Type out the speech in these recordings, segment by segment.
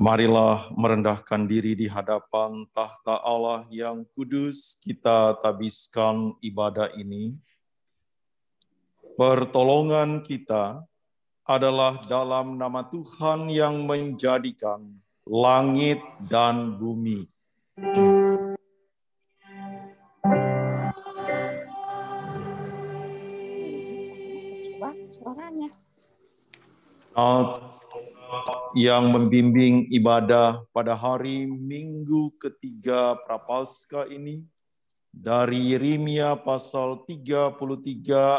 Marilah merendahkan diri di hadapan tahta Allah yang kudus, kita tabiskan ibadah ini. Pertolongan kita adalah dalam nama Tuhan yang menjadikan langit dan bumi. Suaranya. Yang membimbing ibadah pada hari Minggu ketiga Prapaskah ini dari Yeremia pasal 33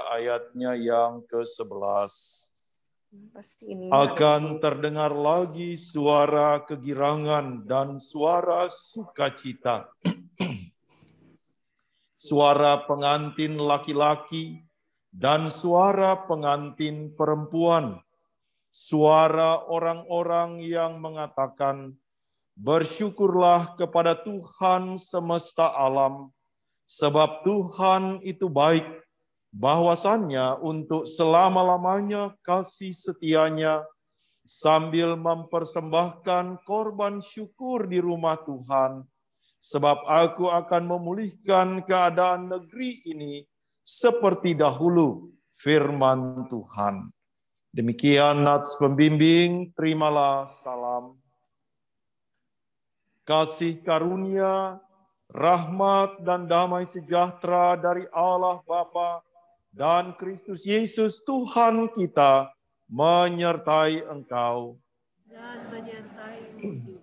ayatnya yang ke-11. Akan terdengar lagi suara kegirangan dan suara sukacita. Suara pengantin laki-laki dan suara pengantin perempuan. Suara orang-orang yang mengatakan, bersyukurlah kepada Tuhan semesta alam, sebab Tuhan itu baik, bahwasannya untuk selama-lamanya kasih setianya, sambil mempersembahkan korban syukur di rumah Tuhan, sebab aku akan memulihkan keadaan negeri ini seperti dahulu, firman Tuhan. Demikian nats pembimbing, terimalah salam. Kasih karunia, rahmat dan damai sejahtera dari Allah Bapa dan Kristus Yesus Tuhan kita menyertai engkau. Dan menyertai-Mu juga.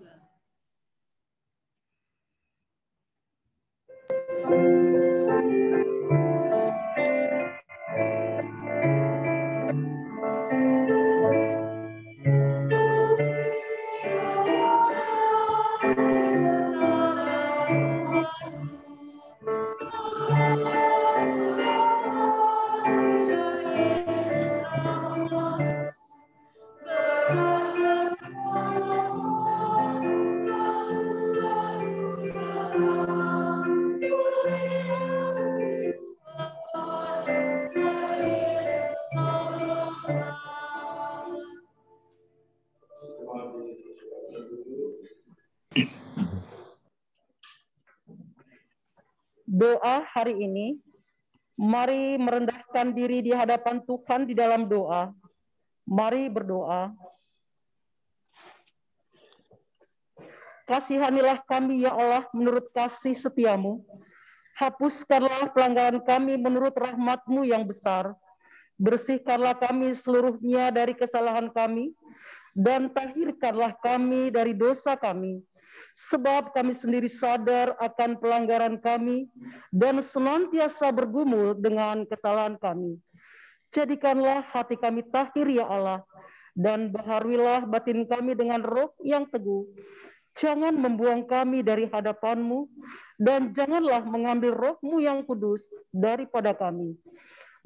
Doa hari ini, mari merendahkan diri di hadapan Tuhan di dalam doa. Mari berdoa. Kasihanilah kami ya Allah menurut kasih setiamu. Hapuskanlah pelanggaran kami menurut rahmat-Mu yang besar. Bersihkanlah kami seluruhnya dari kesalahan kami, dan tahirkanlah kami dari dosa kami. Sebab kami sendiri sadar akan pelanggaran kami dan senantiasa bergumul dengan kesalahan kami. Jadikanlah hati kami tahir ya Allah, dan baharuilah batin kami dengan roh yang teguh. Jangan membuang kami dari hadapan-Mu, dan janganlah mengambil roh-Mu yang kudus daripada kami.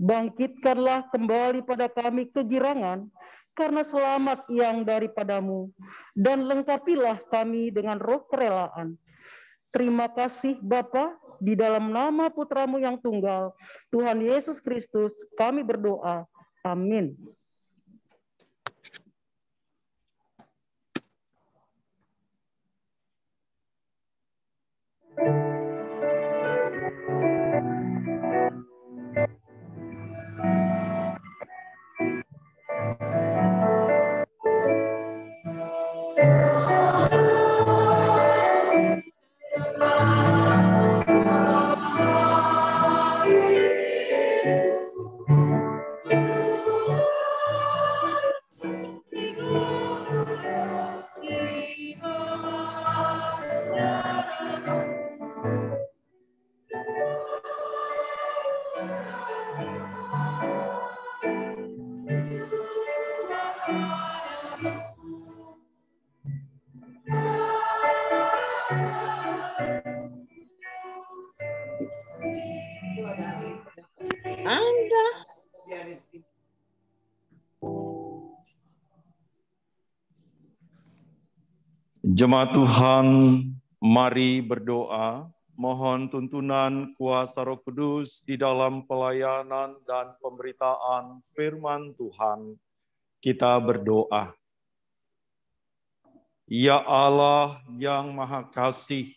Bangkitkanlah kembali pada kami kegirangan, karena selamat yang daripada-Mu, dan lengkapilah kami dengan roh kerelaan. Terima kasih Bapa, di dalam nama Putra-Mu yang tunggal, Tuhan Yesus Kristus, kami berdoa. Amin. Anda. Jemaat Tuhan, mari berdoa Mohon tuntunan kuasa Roh Kudus di dalam pelayanan dan pemberitaan firman Tuhan. Kita berdoa. Ya Allah yang Maha Kasih,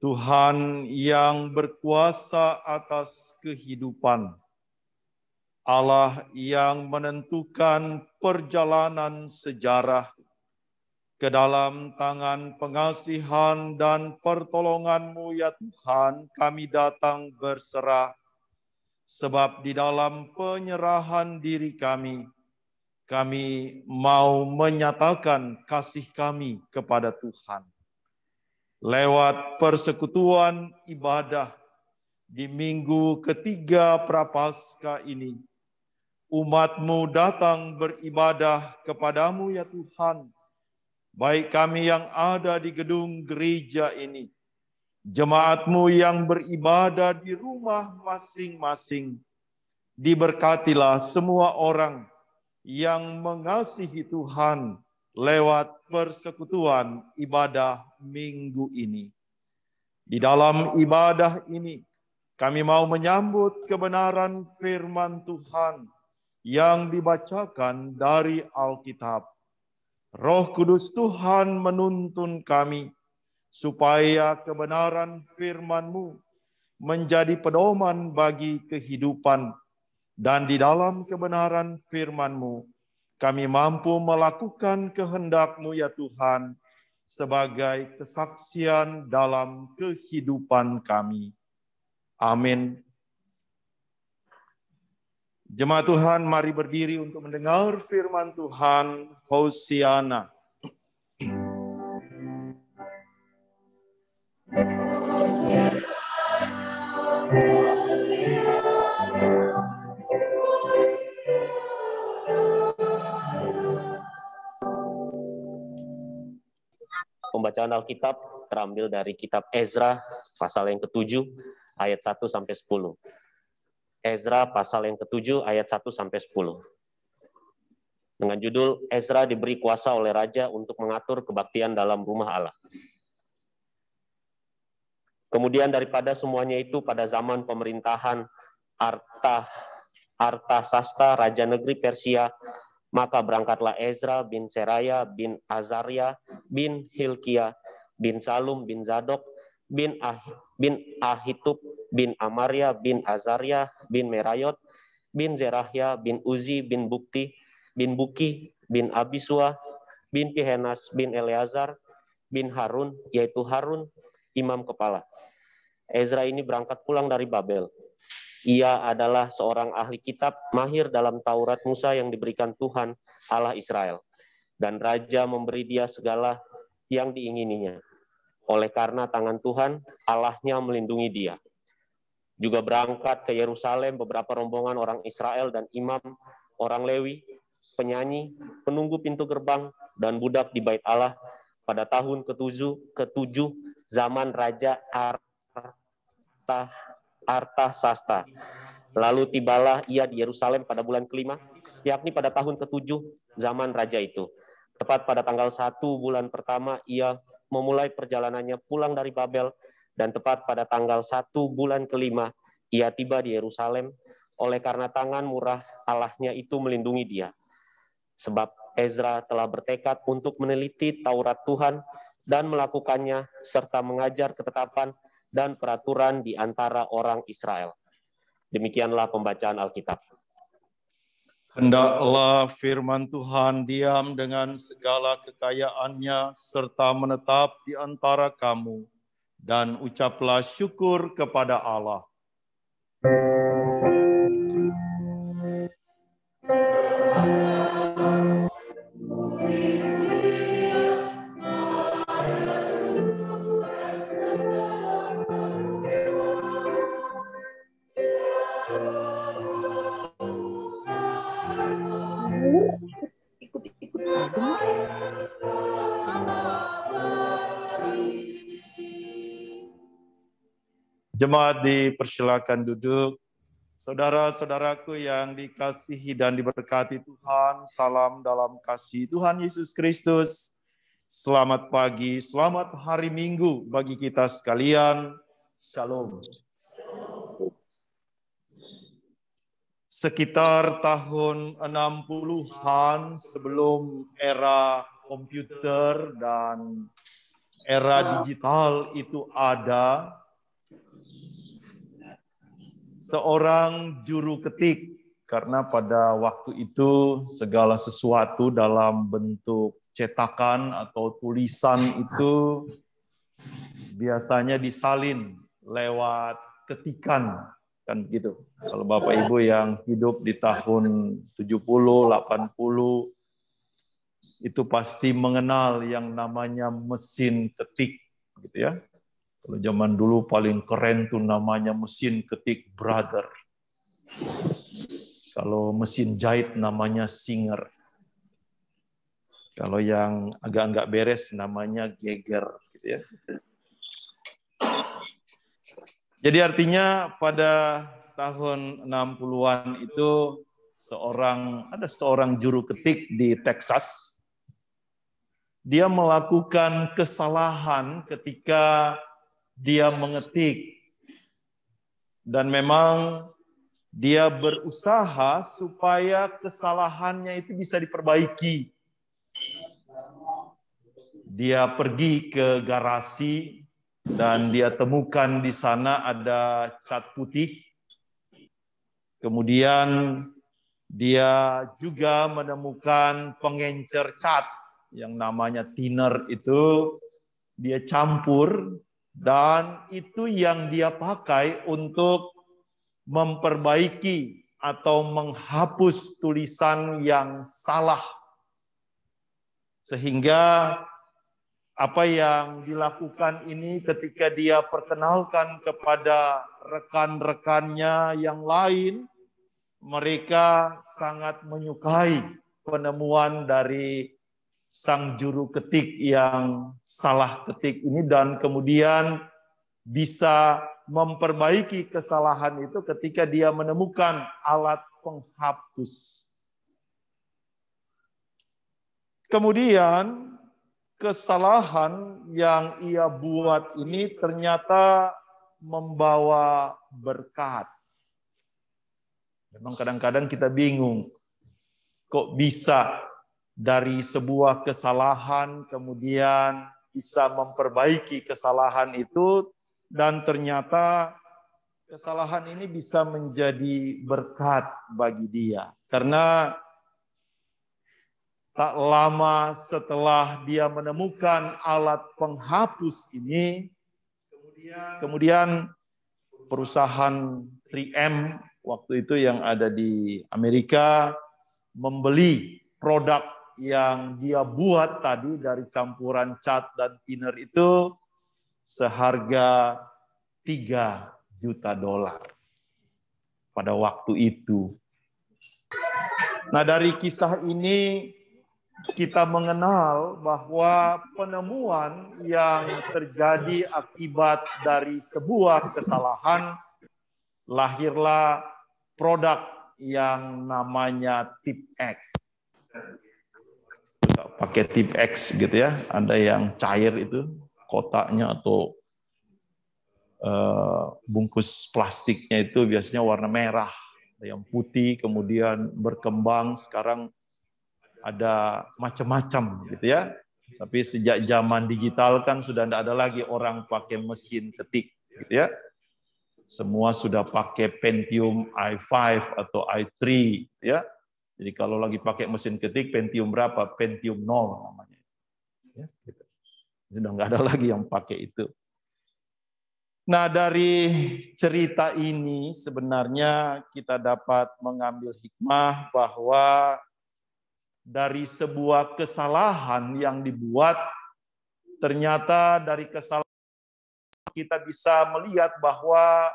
Tuhan yang berkuasa atas kehidupan, Allah yang menentukan perjalanan sejarah, ke dalam tangan pengasihan dan pertolongan-Mu ya Tuhan, kami datang berserah, sebab di dalam penyerahan diri kami mau menyatakan kasih kami kepada Tuhan. Lewat persekutuan ibadah di minggu ketiga Prapaskah ini, umat-Mu datang beribadah kepadamu ya Tuhan, baik kami yang ada di gedung gereja ini, jemaat-Mu yang beribadah di rumah masing-masing. Diberkatilah semua orang yang mengasihi Tuhan lewat persekutuan ibadah minggu ini. Di dalam ibadah ini, kami mau menyambut kebenaran firman Tuhan yang dibacakan dari Alkitab. Roh Kudus Tuhan menuntun kami supaya kebenaran firman-Mu menjadi pedoman bagi kehidupan, dan di dalam kebenaran firman-Mu kami mampu melakukan kehendak-Mu ya Tuhan sebagai kesaksian dalam kehidupan kami. Amin. Jemaat Tuhan, mari berdiri untuk mendengar firman Tuhan. Hosiana. Pembacaan Alkitab terambil dari kitab Ezra pasal yang ke-7 ayat 1 sampai 10. Ezra pasal yang ke-7 ayat 1 sampai 10. Dengan judul Ezra diberi kuasa oleh raja untuk mengatur kebaktian dalam rumah Allah. Kemudian daripada semuanya itu pada zaman pemerintahan Artasasta raja negeri Persia, maka berangkatlah Ezra bin Seraya bin Azaria bin Hilkia bin Salum bin Zadok bin Ahitub bin Amaria bin Azaria bin Merayot bin Zerahya bin Uzi bin Buki bin Abisua bin Pihenas bin Eleazar bin Harun, yaitu Harun imam kepala. Ezra ini berangkat pulang dari Babel. Ia adalah seorang ahli kitab mahir dalam Taurat Musa yang diberikan Tuhan Allah Israel, dan raja memberi dia segala yang diingininya. Oleh karena tangan Tuhan, Allahnya melindungi dia. Juga berangkat ke Yerusalem beberapa rombongan orang Israel dan imam, orang Lewi, penyanyi, penunggu pintu gerbang, dan budak di bait Allah pada tahun ke-7 zaman Raja Artasasta. Lalu tibalah ia di Yerusalem pada bulan ke-5, yakni pada tahun ke-7 zaman raja itu. Tepat pada tanggal 1 bulan pertama ia memulai perjalanannya pulang dari Babel, dan tepat pada tanggal 1 bulan ke-5 ia tiba di Yerusalem, oleh karena tangan murah Allahnya itu melindungi dia. Sebab Ezra telah bertekad untuk meneliti Taurat Tuhan dan melakukannya, serta mengajar ketetapan dan peraturan di antara orang Israel. Demikianlah pembacaan Alkitab. Hendaklah firman Tuhan diam dengan segala kekayaannya serta menetap di antara kamu, dan ucaplah syukur kepada Allah. Jemaat dipersilakan duduk. Saudara-saudaraku yang dikasihi dan diberkati Tuhan, salam dalam kasih Tuhan Yesus Kristus. Selamat pagi, selamat hari Minggu bagi kita sekalian. Shalom. Sekitar tahun 60-an sebelum era komputer dan era digital itu ada, seorang juru ketik, karena pada waktu itu segala sesuatu dalam bentuk cetakan atau tulisan itu biasanya disalin lewat ketikan, kan gitu. Kalau Bapak Ibu yang hidup di tahun 70, 80 itu pasti mengenal yang namanya mesin ketik, gitu ya. Kalau zaman dulu paling keren tuh namanya mesin ketik Brother. Kalau mesin jahit namanya Singer. Kalau yang agak-agak beres namanya Geiger, gitu ya. Jadi artinya pada tahun 60-an itu ada seorang juru ketik di Texas. Dia melakukan kesalahan ketika dia mengetik. Dan memang dia berusaha supaya kesalahannya itu bisa diperbaiki. Dia pergi ke garasi dan dia temukan di sana ada cat putih. Kemudian dia juga menemukan pengencer cat yang namanya thinner itu. Dia campur dan itu yang dia pakai untuk memperbaiki atau menghapus tulisan yang salah. Sehingga apa yang dilakukan ini ketika dia perkenalkan kepada rekan-rekannya yang lain, mereka sangat menyukai penemuan dari sang juru ketik yang salah ketik ini dan kemudian bisa memperbaiki kesalahan itu ketika dia menemukan alat penghapus. Kemudian kesalahan yang ia buat ini ternyata membawa berkat. Memang kadang-kadang kita bingung, kok bisa dari sebuah kesalahan kemudian bisa memperbaiki kesalahan itu, dan ternyata kesalahan ini bisa menjadi berkat bagi dia. Karena tak lama setelah dia menemukan alat penghapus ini, kemudian perusahaan 3M waktu itu yang ada di Amerika membeli produk yang dia buat tadi dari campuran cat dan thinner itu seharga $3 juta pada waktu itu. Nah, dari kisah ini kita mengenal bahwa penemuan yang terjadi akibat dari sebuah kesalahan, lahirlah produk yang namanya Tipp-Ex. Pakai Tipp-Ex gitu ya, ada yang cair itu kotaknya atau bungkus plastiknya itu biasanya warna merah, ada yang putih, kemudian berkembang sekarang ada macam-macam gitu ya. Tapi sejak zaman digital kan sudah tidak ada lagi orang pakai mesin ketik gitu ya. Semua sudah pakai Pentium i5 atau i3 ya. Jadi kalau lagi pakai mesin ketik Pentium berapa? Pentium 0 namanya. Ya, gitu. Sudah nggak ada lagi yang pakai itu. Nah, dari cerita ini sebenarnya kita dapat mengambil hikmah bahwa dari sebuah kesalahan yang dibuat, ternyata dari kesalahan kita bisa melihat bahwa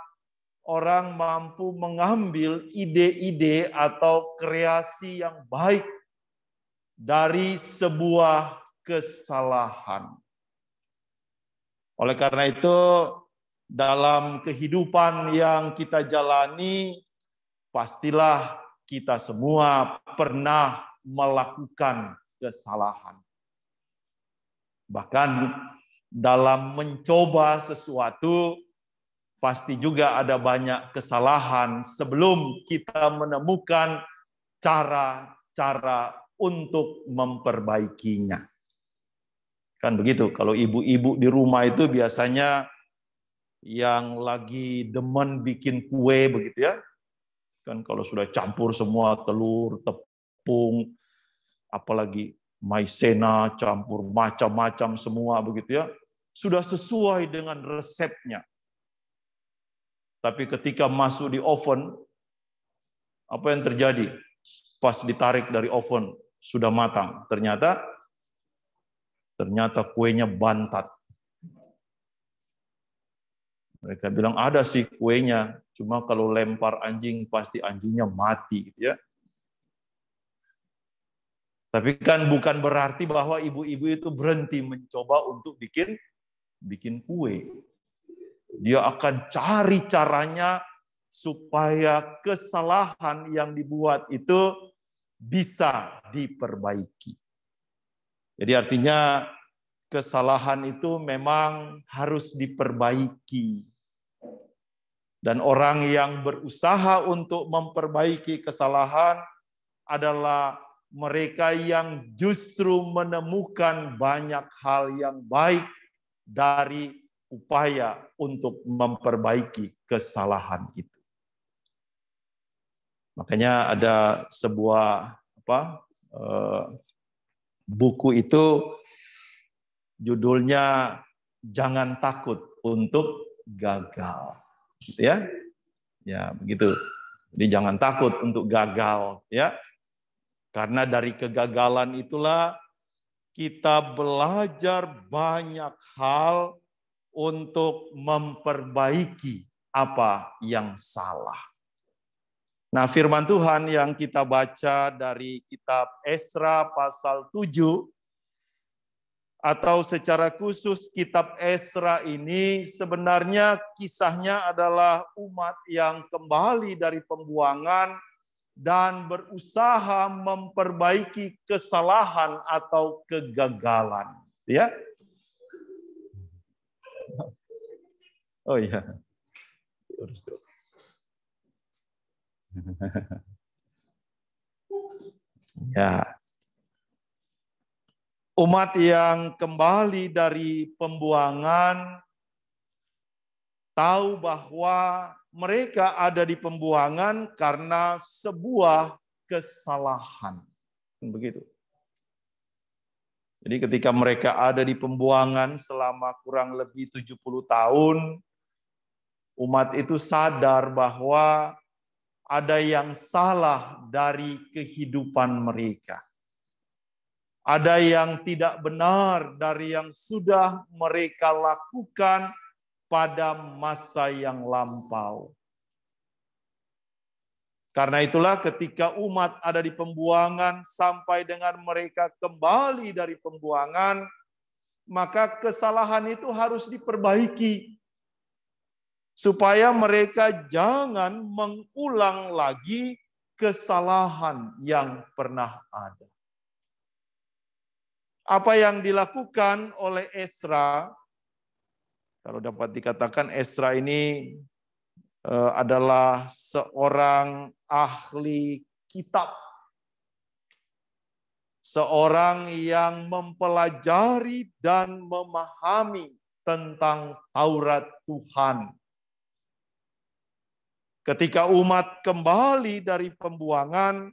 orang mampu mengambil ide-ide atau kreasi yang baik dari sebuah kesalahan. Oleh karena itu, dalam kehidupan yang kita jalani, pastilah kita semua pernah melakukan kesalahan. Bahkan dalam mencoba sesuatu, pasti juga ada banyak kesalahan sebelum kita menemukan cara-cara untuk memperbaikinya. Kan begitu, kalau ibu-ibu di rumah itu biasanya yang lagi demen bikin kue begitu ya. Kan kalau sudah campur semua telur, tepung, apalagi maizena, campur macam-macam semua begitu ya. Sudah sesuai dengan resepnya. Tapi ketika masuk di oven, apa yang terjadi? Pas ditarik dari oven, sudah matang. Ternyata kuenya bantat. Mereka bilang ada sih kuenya, cuma kalau lempar anjing pasti anjingnya mati gitu ya. Tapi kan bukan berarti bahwa ibu-ibu itu berhenti mencoba untuk bikin kue. Dia akan cari caranya supaya kesalahan yang dibuat itu bisa diperbaiki. Jadi artinya kesalahan itu memang harus diperbaiki. Dan orang yang berusaha untuk memperbaiki kesalahan adalah mereka yang justru menemukan banyak hal yang baik dari upaya untuk memperbaiki kesalahan itu. Makanya ada sebuah buku itu judulnya Jangan Takut untuk Gagal, gitu ya. Ya, begitu. Jadi jangan takut untuk gagal, ya. Karena dari kegagalan itulah kita belajar banyak hal untuk memperbaiki apa yang salah. Nah, firman Tuhan yang kita baca dari kitab Esra pasal 7, atau secara khusus kitab Esra ini sebenarnya kisahnya adalah umat yang kembali dari pembuangan dan berusaha memperbaiki kesalahan atau kegagalan, ya. Oh iya. Ya. Umat yang kembali dari pembuangan tahu bahwa mereka ada di pembuangan karena sebuah kesalahan. Begitu. Jadi ketika mereka ada di pembuangan selama kurang lebih 70 tahun, umat itu sadar bahwa ada yang salah dari kehidupan mereka. Ada yang tidak benar dari yang sudah mereka lakukan pada masa yang lampau. Karena itulah ketika umat ada di pembuangan sampai dengan mereka kembali dari pembuangan, maka kesalahan itu harus diperbaiki. Supaya mereka jangan mengulang lagi kesalahan yang pernah ada. Apa yang dilakukan oleh Esra, kalau dapat dikatakan Esra ini adalah seorang ahli kitab. Seorang yang mempelajari dan memahami tentang Taurat Tuhan. Ketika umat kembali dari pembuangan,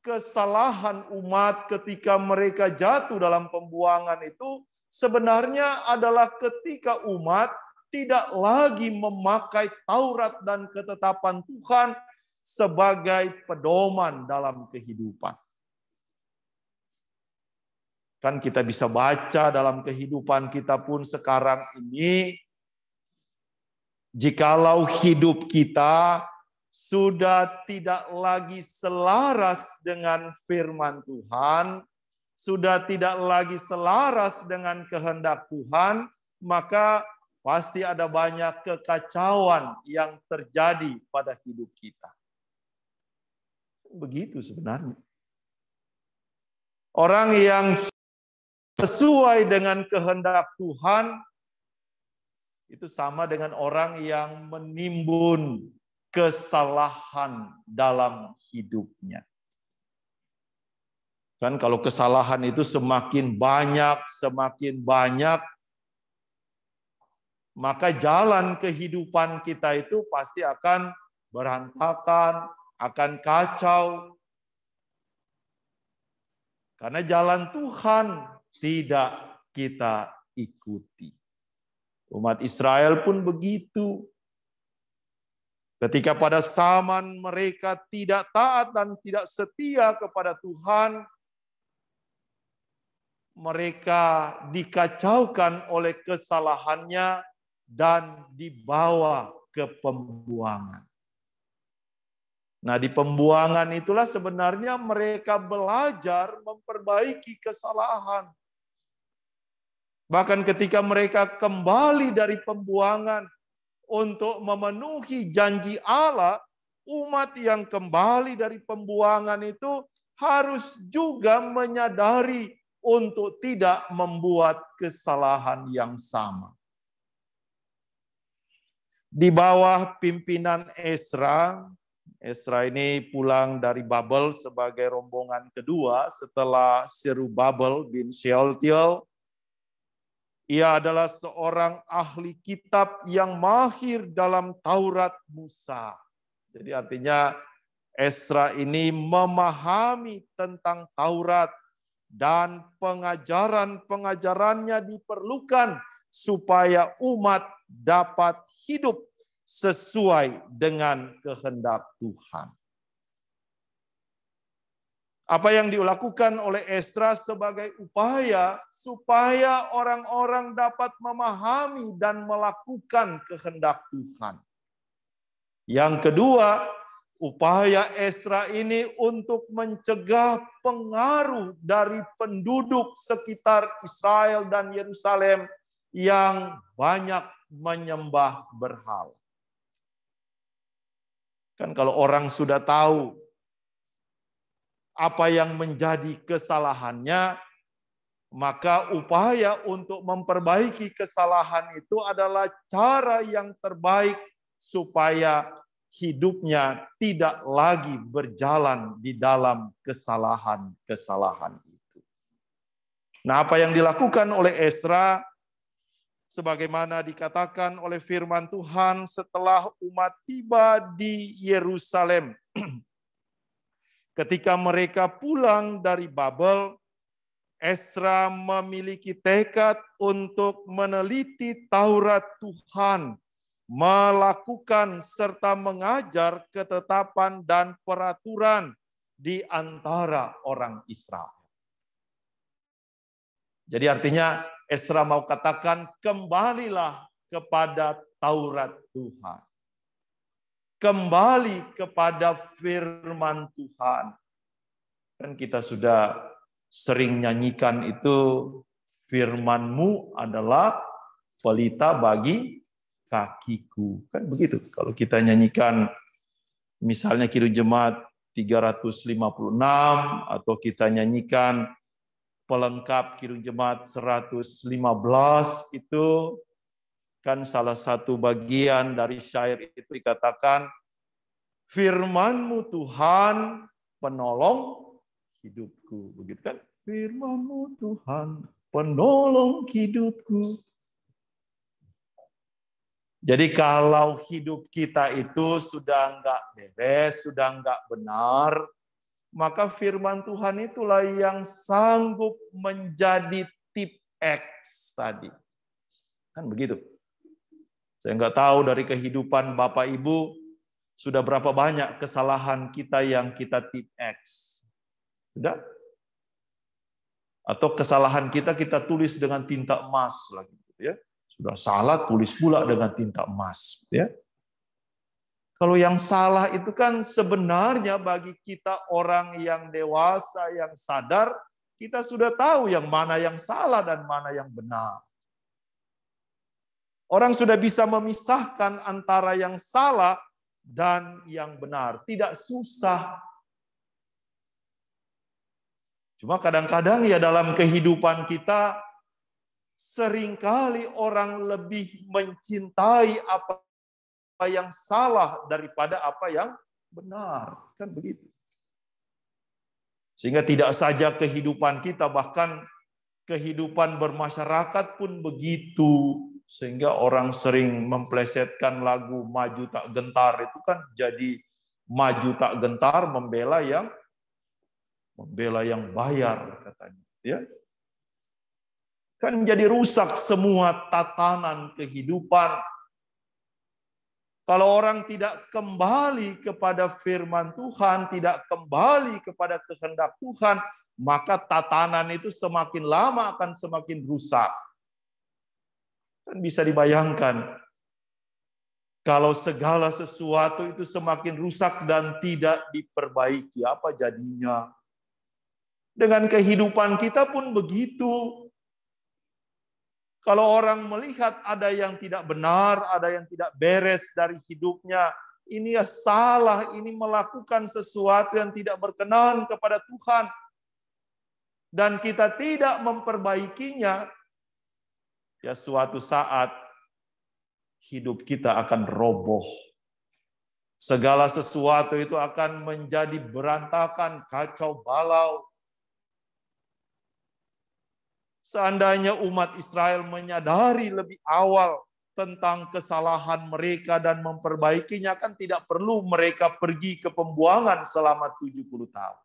kesalahan umat ketika mereka jatuh dalam pembuangan itu sebenarnya adalah ketika umat tidak lagi memakai Taurat dan ketetapan Tuhan sebagai pedoman dalam kehidupan. Kan kita bisa baca dalam kehidupan kita pun sekarang ini, jikalau hidup kita sudah tidak lagi selaras dengan firman Tuhan, sudah tidak lagi selaras dengan kehendak Tuhan, maka pasti ada banyak kekacauan yang terjadi pada hidup kita. Begitu sebenarnya. Orang yang sesuai dengan kehendak Tuhan, itu sama dengan orang yang menimbun kesalahan dalam hidupnya. Kan kalau kesalahan itu semakin banyak, maka jalan kehidupan kita itu pasti akan berantakan, akan kacau. Karena jalan Tuhan tidak kita ikuti. Umat Israel pun begitu. Ketika pada zaman mereka tidak taat dan tidak setia kepada Tuhan, mereka dikacaukan oleh kesalahannya dan dibawa ke pembuangan. Nah, di pembuangan itulah sebenarnya mereka belajar memperbaiki kesalahan. Bahkan ketika mereka kembali dari pembuangan untuk memenuhi janji Allah, umat yang kembali dari pembuangan itu harus juga menyadari untuk tidak membuat kesalahan yang sama. Di bawah pimpinan Ezra ini pulang dari Babel sebagai rombongan kedua setelah Zerubabel bin Shealtiel. Ia adalah seorang ahli kitab yang mahir dalam Taurat Musa. Jadi artinya Ezra ini memahami tentang Taurat dan pengajaran-pengajarannya diperlukan supaya umat dapat hidup sesuai dengan kehendak Tuhan. Apa yang dilakukan oleh Ezra sebagai upaya supaya orang-orang dapat memahami dan melakukan kehendak Tuhan. Yang kedua, upaya Ezra ini untuk mencegah pengaruh dari penduduk sekitar Israel dan Yerusalem yang banyak menyembah berhala. Kan kalau orang sudah tahu apa yang menjadi kesalahannya, maka upaya untuk memperbaiki kesalahan itu adalah cara yang terbaik supaya hidupnya tidak lagi berjalan di dalam kesalahan-kesalahan itu. Nah, apa yang dilakukan oleh Ezra, sebagaimana dikatakan oleh firman Tuhan setelah umat tiba di Yerusalem. Ketika mereka pulang dari Babel, Ezra memiliki tekad untuk meneliti Taurat Tuhan, melakukan serta mengajar ketetapan dan peraturan di antara orang Israel. Jadi artinya Ezra mau katakan, kembalilah kepada Taurat Tuhan. Kembali kepada firman Tuhan. Kan kita sudah sering nyanyikan itu, firman-Mu adalah pelita bagi kakiku. Kan begitu. Kalau kita nyanyikan misalnya Kidung Jemaat 356, atau kita nyanyikan pelengkap Kidung Jemaat 115, itu kan salah satu bagian dari syair itu dikatakan, firman-Mu Tuhan penolong hidupku. Begitu kan? Firman-Mu Tuhan penolong hidupku. Jadi kalau hidup kita itu sudah enggak beres, sudah enggak benar, maka firman Tuhan itulah yang sanggup menjadi tip X tadi. Kan begitu. Saya enggak tahu dari kehidupan Bapak Ibu, sudah berapa banyak kesalahan kita yang kita tip X. Sudah? Atau kesalahan kita tulis dengan tinta emas lagi, ya. Sudah salah tulis pula dengan tinta emas, ya. Kalau yang salah itu kan sebenarnya bagi kita orang yang dewasa, yang sadar, kita sudah tahu yang mana yang salah dan mana yang benar. Orang sudah bisa memisahkan antara yang salah dan yang benar. Tidak susah. Cuma kadang-kadang ya dalam kehidupan kita seringkali orang lebih mencintai apa yang salah daripada apa yang benar. Kan begitu. Sehingga tidak saja kehidupan kita, bahkan kehidupan bermasyarakat pun begitu. Sehingga orang sering memplesetkan lagu Maju Tak Gentar, itu kan jadi maju tak gentar membela yang bayar katanya, ya. Kan jadi rusak semua tatanan kehidupan. Kalau orang tidak kembali kepada firman Tuhan, tidak kembali kepada kehendak Tuhan, maka tatanan itu semakin lama akan semakin rusak. Kan bisa dibayangkan, kalau segala sesuatu itu semakin rusak dan tidak diperbaiki, apa jadinya? Dengan kehidupan kita pun begitu. Kalau orang melihat ada yang tidak benar, ada yang tidak beres dari hidupnya, ini ya salah, ini melakukan sesuatu yang tidak berkenan kepada Tuhan, dan kita tidak memperbaikinya, ya suatu saat hidup kita akan roboh. Segala sesuatu itu akan menjadi berantakan, kacau balau. Seandainya umat Israel menyadari lebih awal tentang kesalahan mereka dan memperbaikinya, kan tidak perlu mereka pergi ke pembuangan selama 70 tahun.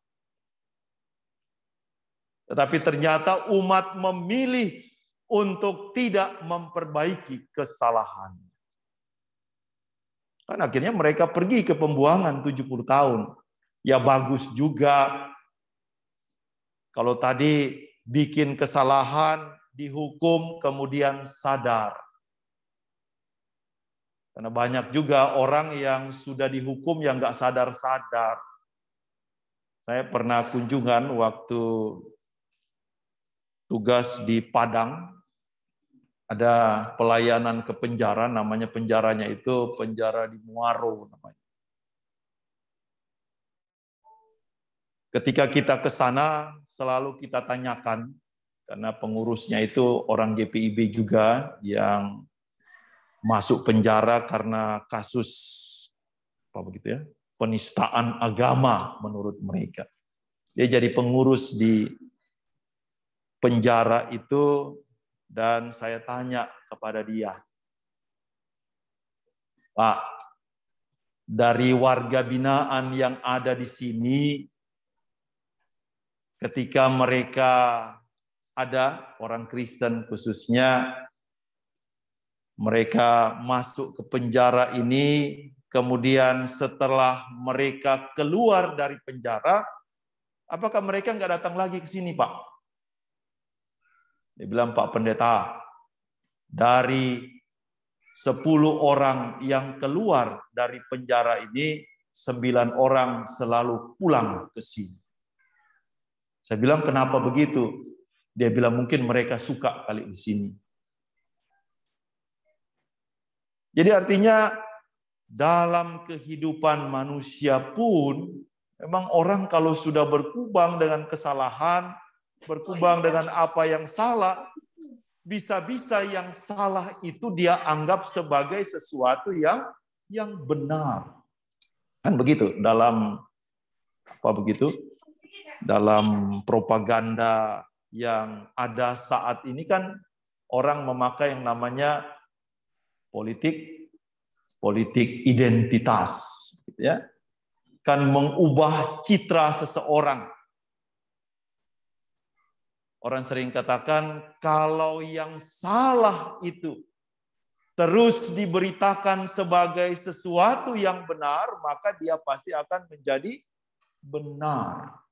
Tetapi ternyata umat memilih untuk tidak memperbaiki kesalahannya. Kan akhirnya mereka pergi ke pembuangan 70 tahun. Ya bagus juga. Kalau tadi bikin kesalahan, dihukum, kemudian sadar. Karena banyak juga orang yang sudah dihukum yang nggak sadar-sadar. Saya pernah kunjungan waktu tugas di Padang, ada pelayanan ke penjara, namanya penjaranya itu penjara di Muaro namanya. Ketika kita ke sana, selalu kita tanyakan, karena pengurusnya itu orang GPIB juga yang masuk penjara karena kasus apa begitu ya, penistaan agama menurut mereka. Dia jadi pengurus di penjara itu, dan saya tanya kepada dia, Pak, dari warga binaan yang ada di sini, ketika mereka ada orang Kristen khususnya, mereka masuk ke penjara ini, kemudian setelah mereka keluar dari penjara, apakah mereka nggak datang lagi ke sini, Pak? Dia bilang, Pak Pendeta, dari 10 orang yang keluar dari penjara ini, 9 orang selalu pulang ke sini. Saya bilang, kenapa begitu? Dia bilang, mungkin mereka suka kali di sini. Jadi artinya, dalam kehidupan manusia pun, memang orang kalau sudah berkubang dengan kesalahan, berkubang dengan apa yang salah, bisa-bisa yang salah itu dia anggap sebagai sesuatu yang benar. Kan begitu dalam apa begitu? Dalam propaganda yang ada saat ini kan orang memakai yang namanya politik identitas, gitu ya. Kan mengubah citra seseorang. Orang sering katakan kalau yang salah itu terus diberitakan sebagai sesuatu yang benar, maka dia pasti akan menjadi benar.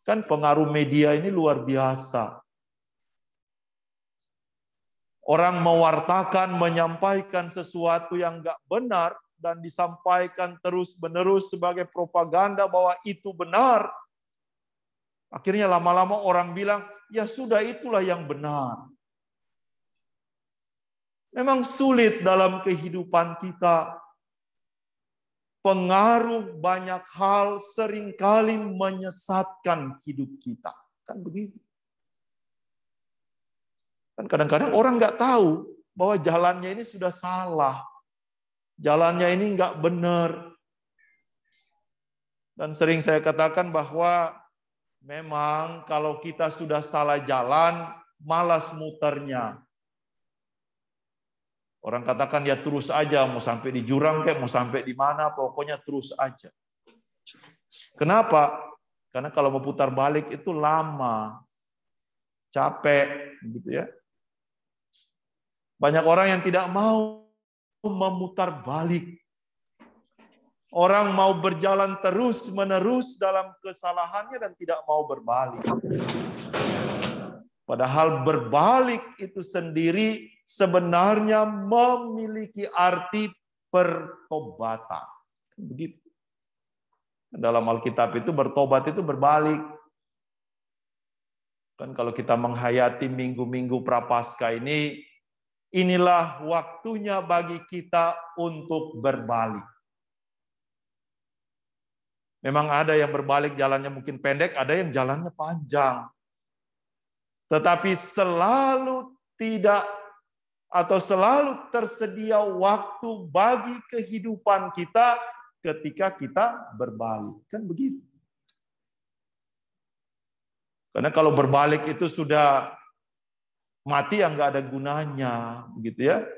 Kan pengaruh media ini luar biasa. Orang mewartakan, menyampaikan sesuatu yang enggak benar dan disampaikan terus-menerus sebagai propaganda bahwa itu benar. Akhirnya lama-lama orang bilang, ya sudah itulah yang benar. Memang sulit dalam kehidupan kita. pengaruh banyak hal seringkali menyesatkan hidup kita. Kan begitu. Kan kadang-kadang orang nggak tahu bahwa jalannya ini sudah salah. Jalannya ini nggak benar. Dan sering saya katakan bahwa memang kalau kita sudah salah jalan, malas muternya. Orang katakan ya terus aja, mau sampai di jurang kayak mau sampai di mana, pokoknya terus aja. Kenapa? Karena kalau mau putar balik itu lama, capek, gitu ya. Banyak orang yang tidak mau memutar balik. Orang mau berjalan terus-menerus dalam kesalahannya dan tidak mau berbalik. Padahal berbalik itu sendiri sebenarnya memiliki arti pertobatan. Begitu. Dalam Alkitab itu bertobat itu berbalik. Kan kalau kita menghayati minggu-minggu Prapaskah ini, inilah waktunya bagi kita untuk berbalik. Memang ada yang berbalik jalannya mungkin pendek, ada yang jalannya panjang. Tetapi selalu tidak atau selalu tersedia waktu bagi kehidupan kita ketika kita berbalik. Kan begitu. Karena kalau berbalik itu sudah mati yang nggak ada gunanya, begitu ya.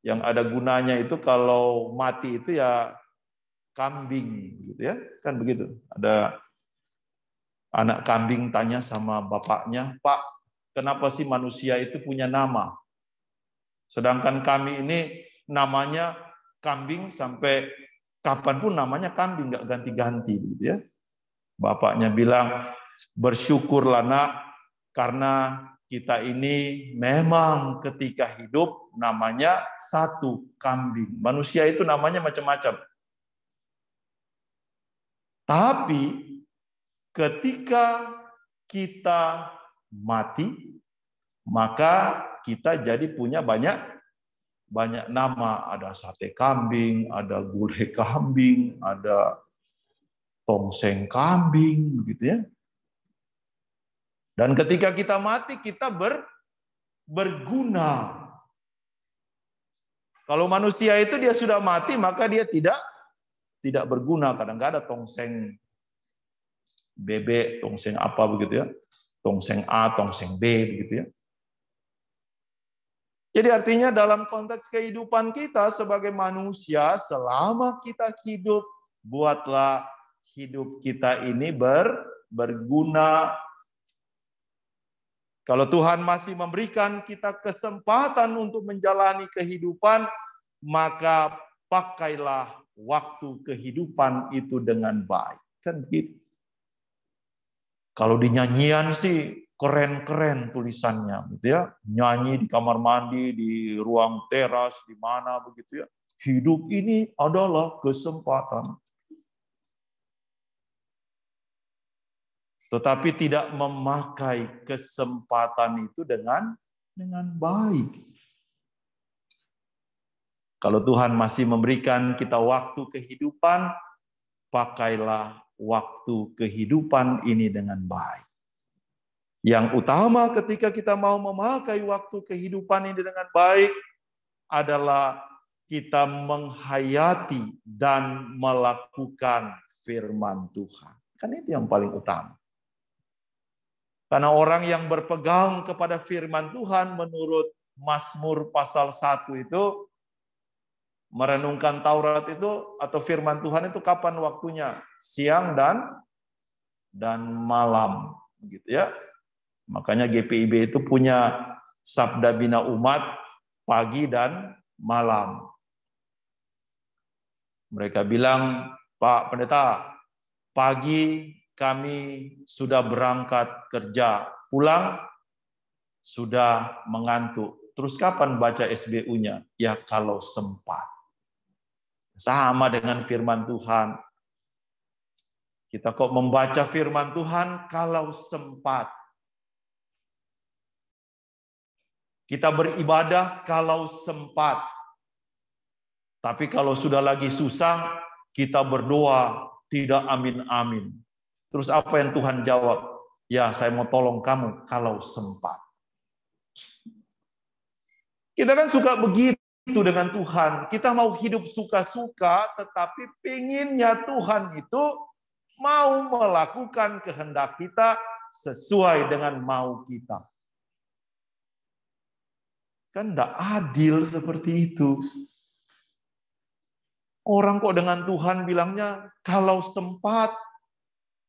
Yang ada gunanya itu kalau mati itu ya kambing, gitu ya, kan begitu. Ada anak kambing tanya sama bapaknya, Pak, kenapa sih manusia itu punya nama? Sedangkan kami ini namanya kambing sampai kapanpun namanya kambing, nggak ganti-ganti, gitu ya. Bapaknya bilang, bersyukurlah nak, karena kita ini memang ketika hidup namanya satu kambing. Manusia itu namanya macam-macam. Tapi ketika kita mati, maka kita jadi punya banyak nama. Ada sate kambing, ada gulai kambing, ada tongseng kambing, begitu ya. Dan ketika kita mati, kita berguna. Kalau manusia itu dia sudah mati, maka dia tidak berguna. Kadang-kadang ada tongseng bebek, tongseng apa begitu ya. Tongseng A, tongseng B begitu ya. Jadi artinya dalam konteks kehidupan kita sebagai manusia, selama kita hidup, buatlah hidup kita ini berguna. Kalau Tuhan masih memberikan kita kesempatan untuk menjalani kehidupan, maka pakailah waktu kehidupan itu dengan baik. Kan begitu. Kalau di nyanyian sih keren-keren tulisannya, gitu ya. Nyanyi di kamar mandi, di ruang teras, di mana begitu ya. Hidup ini adalah kesempatan. Tetapi tidak memakai kesempatan itu dengan baik. Kalau Tuhan masih memberikan kita waktu kehidupan, pakailah waktu kehidupan ini dengan baik. Yang utama ketika kita mau memakai waktu kehidupan ini dengan baik adalah kita menghayati dan melakukan firman Tuhan. Kan itu yang paling utama. Karena orang yang berpegang kepada firman Tuhan menurut Mazmur pasal 1 itu, merenungkan Taurat itu atau firman Tuhan itu kapan waktunya? Siang dan malam, begitu ya. Makanya GPIB itu punya Sabda Bina Umat pagi dan malam. Mereka bilang, Pak Pendeta, pagi kami sudah berangkat kerja, pulang sudah mengantuk. Terus kapan baca SBU-nya? Ya kalau sempat. Sama dengan firman Tuhan. Kita kok membaca firman Tuhan kalau sempat. Kita beribadah kalau sempat. Tapi kalau sudah lagi susah, kita berdoa, tidak amin-amin. Terus apa yang Tuhan jawab? Ya, saya mau tolong kamu kalau sempat. Kita kan suka begitu dengan Tuhan. Kita mau hidup suka-suka, tetapi pinginnya Tuhan itu mau melakukan kehendak kita sesuai dengan mau kita. Kan tidak adil seperti itu. Orang kok dengan Tuhan bilangnya kalau sempat,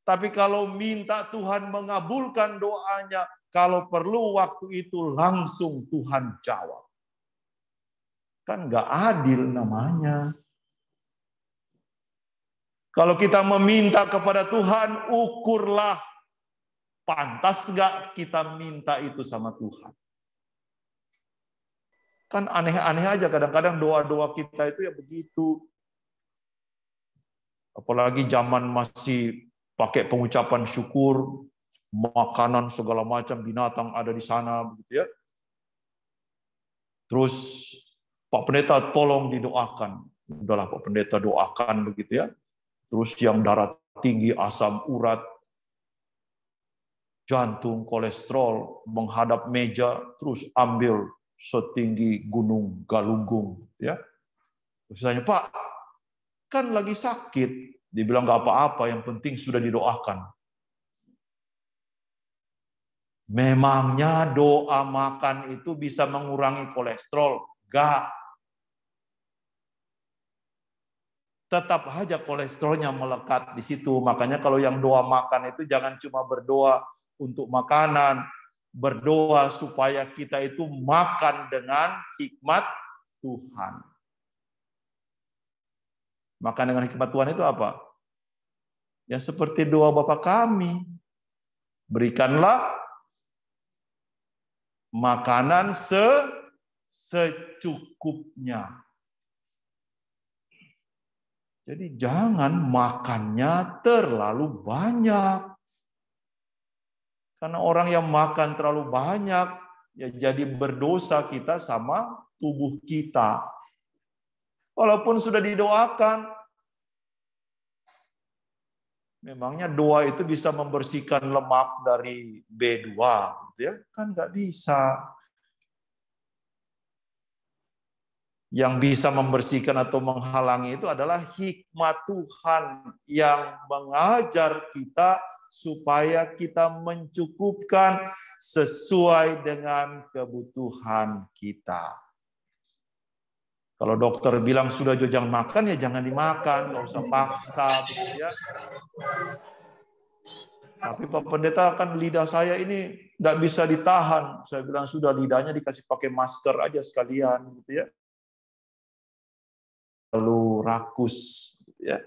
tapi kalau minta Tuhan mengabulkan doanya, kalau perlu waktu itu langsung Tuhan jawab. Kan nggak adil namanya. Kalau kita meminta kepada Tuhan, ukurlah pantas nggak kita minta itu sama Tuhan. Kan aneh-aneh aja kadang-kadang doa-doa kita itu ya begitu. Apalagi zaman masih pakai pengucapan syukur, makanan segala macam binatang ada di sana begitu ya. Terus Pak Pendeta tolong didoakan. Udahlah Pak Pendeta doakan begitu ya. Terus yang darah tinggi, asam urat, jantung, kolesterol menghadap meja, terus ambil setinggi gunung Galunggung ya. Terus tanya, "Pak, kan lagi sakit." Dibilang nggak apa-apa, yang penting sudah didoakan. Memangnya doa makan itu bisa mengurangi kolesterol? Nggak. Tetap aja kolesterolnya melekat di situ. Makanya kalau yang doa makan itu jangan cuma berdoa untuk makanan, berdoa supaya kita itu makan dengan hikmat Tuhan. Makan dengan hikmat Tuhan itu apa? Ya seperti doa Bapa kami. Berikanlah makanan secukupnya. Jadi jangan makannya terlalu banyak. Karena orang yang makan terlalu banyak, ya jadi berdosa kita sama tubuh kita. Walaupun sudah didoakan, memangnya doa itu bisa membersihkan lemak dari B2, gitu ya? Kan nggak bisa. Yang bisa membersihkan atau menghalangi itu adalah hikmat Tuhan yang mengajar kita supaya kita mencukupkan sesuai dengan kebutuhan kita. Kalau dokter bilang sudah jangan makan, ya jangan dimakan, nggak usah paksa, begitu ya. Tapi Pak Pendeta, kan lidah saya ini nggak bisa ditahan. Saya bilang sudah, lidahnya dikasih pakai masker aja sekalian, gitu ya. Lalu rakus, gitu ya.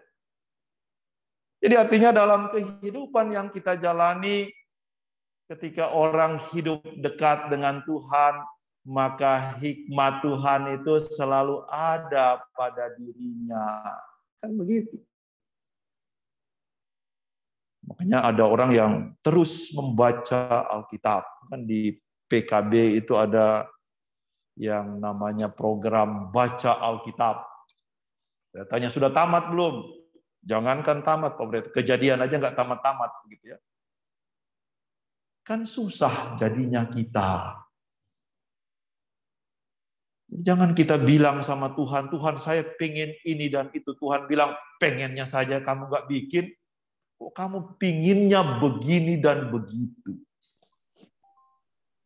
Jadi artinya dalam kehidupan yang kita jalani, ketika orang hidup dekat dengan Tuhan, maka hikmat Tuhan itu selalu ada pada dirinya. Kan begitu. Makanya ada orang yang terus membaca Alkitab. Kan di PKB itu ada yang namanya program baca Alkitab. Saya tanya, sudah tamat belum? Jangankan tamat, Pak Pendeta, Kejadian aja nggak tamat-tamat, gitu ya. Kan susah jadinya kita. Jangan kita bilang sama Tuhan, Tuhan saya pengen ini dan itu. Tuhan bilang, pengennya saja kamu nggak bikin, kok kamu pinginnya begini dan begitu.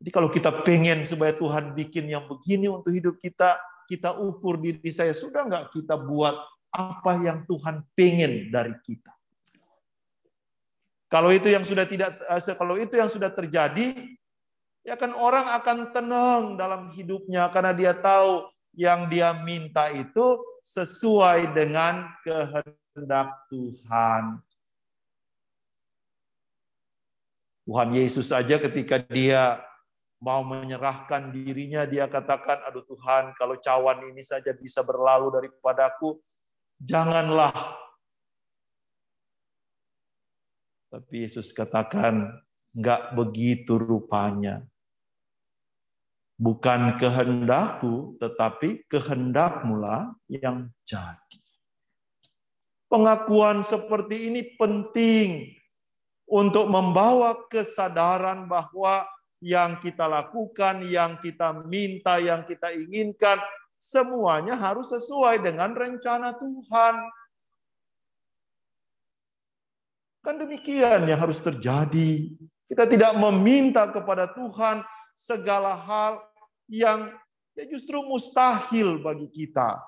Jadi kalau kita pengen supaya Tuhan bikin yang begini untuk hidup kita, kita ukur diri saya, sudah nggak kita buat apa yang Tuhan pengen dari kita. Kalau itu yang sudah terjadi, ya kan orang akan tenang dalam hidupnya karena dia tahu yang dia minta itu sesuai dengan kehendak Tuhan. Tuhan Yesus saja ketika dia mau menyerahkan dirinya, dia katakan, aduh Tuhan, kalau cawan ini saja bisa berlalu daripadaku, janganlah. Tapi Yesus katakan, enggak begitu rupanya. Bukan kehendakku, tetapi kehendak-Mu-lah yang jadi. Pengakuan seperti ini penting untuk membawa kesadaran bahwa yang kita lakukan, yang kita minta, yang kita inginkan, semuanya harus sesuai dengan rencana Tuhan. Kan demikian yang harus terjadi. Kita tidak meminta kepada Tuhan segala hal yang justru mustahil bagi kita.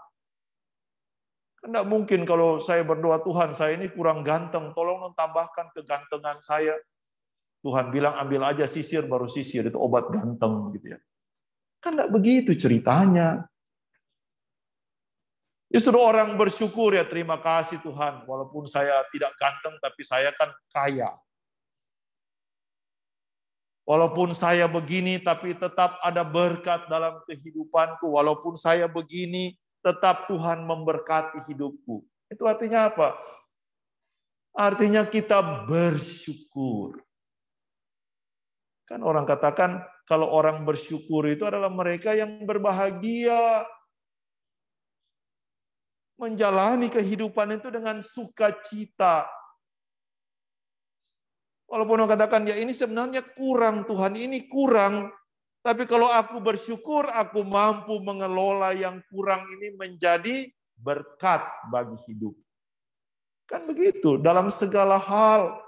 Kan tidak mungkin kalau saya berdoa, Tuhan saya ini kurang ganteng, tolong tambahkan kegantengan saya. Tuhan bilang ambil aja sisir, baru sisir, itu obat ganteng gitu ya. Kan tidak begitu ceritanya. Justru orang bersyukur ya, terima kasih Tuhan, walaupun saya tidak ganteng tapi saya kan kaya. Walaupun saya begini, tapi tetap ada berkat dalam kehidupanku. Walaupun saya begini, tetap Tuhan memberkati hidupku. Itu artinya apa? Artinya kita bersyukur. Kan orang katakan, kalau orang bersyukur itu adalah mereka yang berbahagia. Menjalani kehidupan itu dengan sukacita. Walaupun orang katakan, ya ini sebenarnya kurang Tuhan, ini kurang. Tapi kalau aku bersyukur, aku mampu mengelola yang kurang ini menjadi berkat bagi hidup. Kan begitu, dalam segala hal.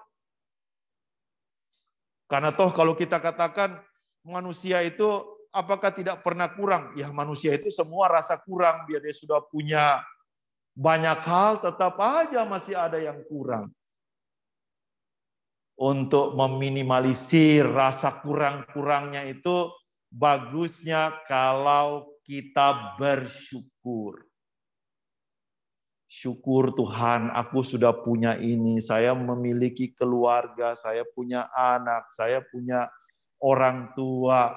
Karena toh kalau kita katakan manusia itu apakah tidak pernah kurang? Ya manusia itu semua rasa kurang, biar dia sudah punya banyak hal, tetap aja masih ada yang kurang. Untuk meminimalisir rasa kurang-kurangnya itu, bagusnya kalau kita bersyukur. Syukur Tuhan, aku sudah punya ini, saya memiliki keluarga, saya punya anak, saya punya orang tua,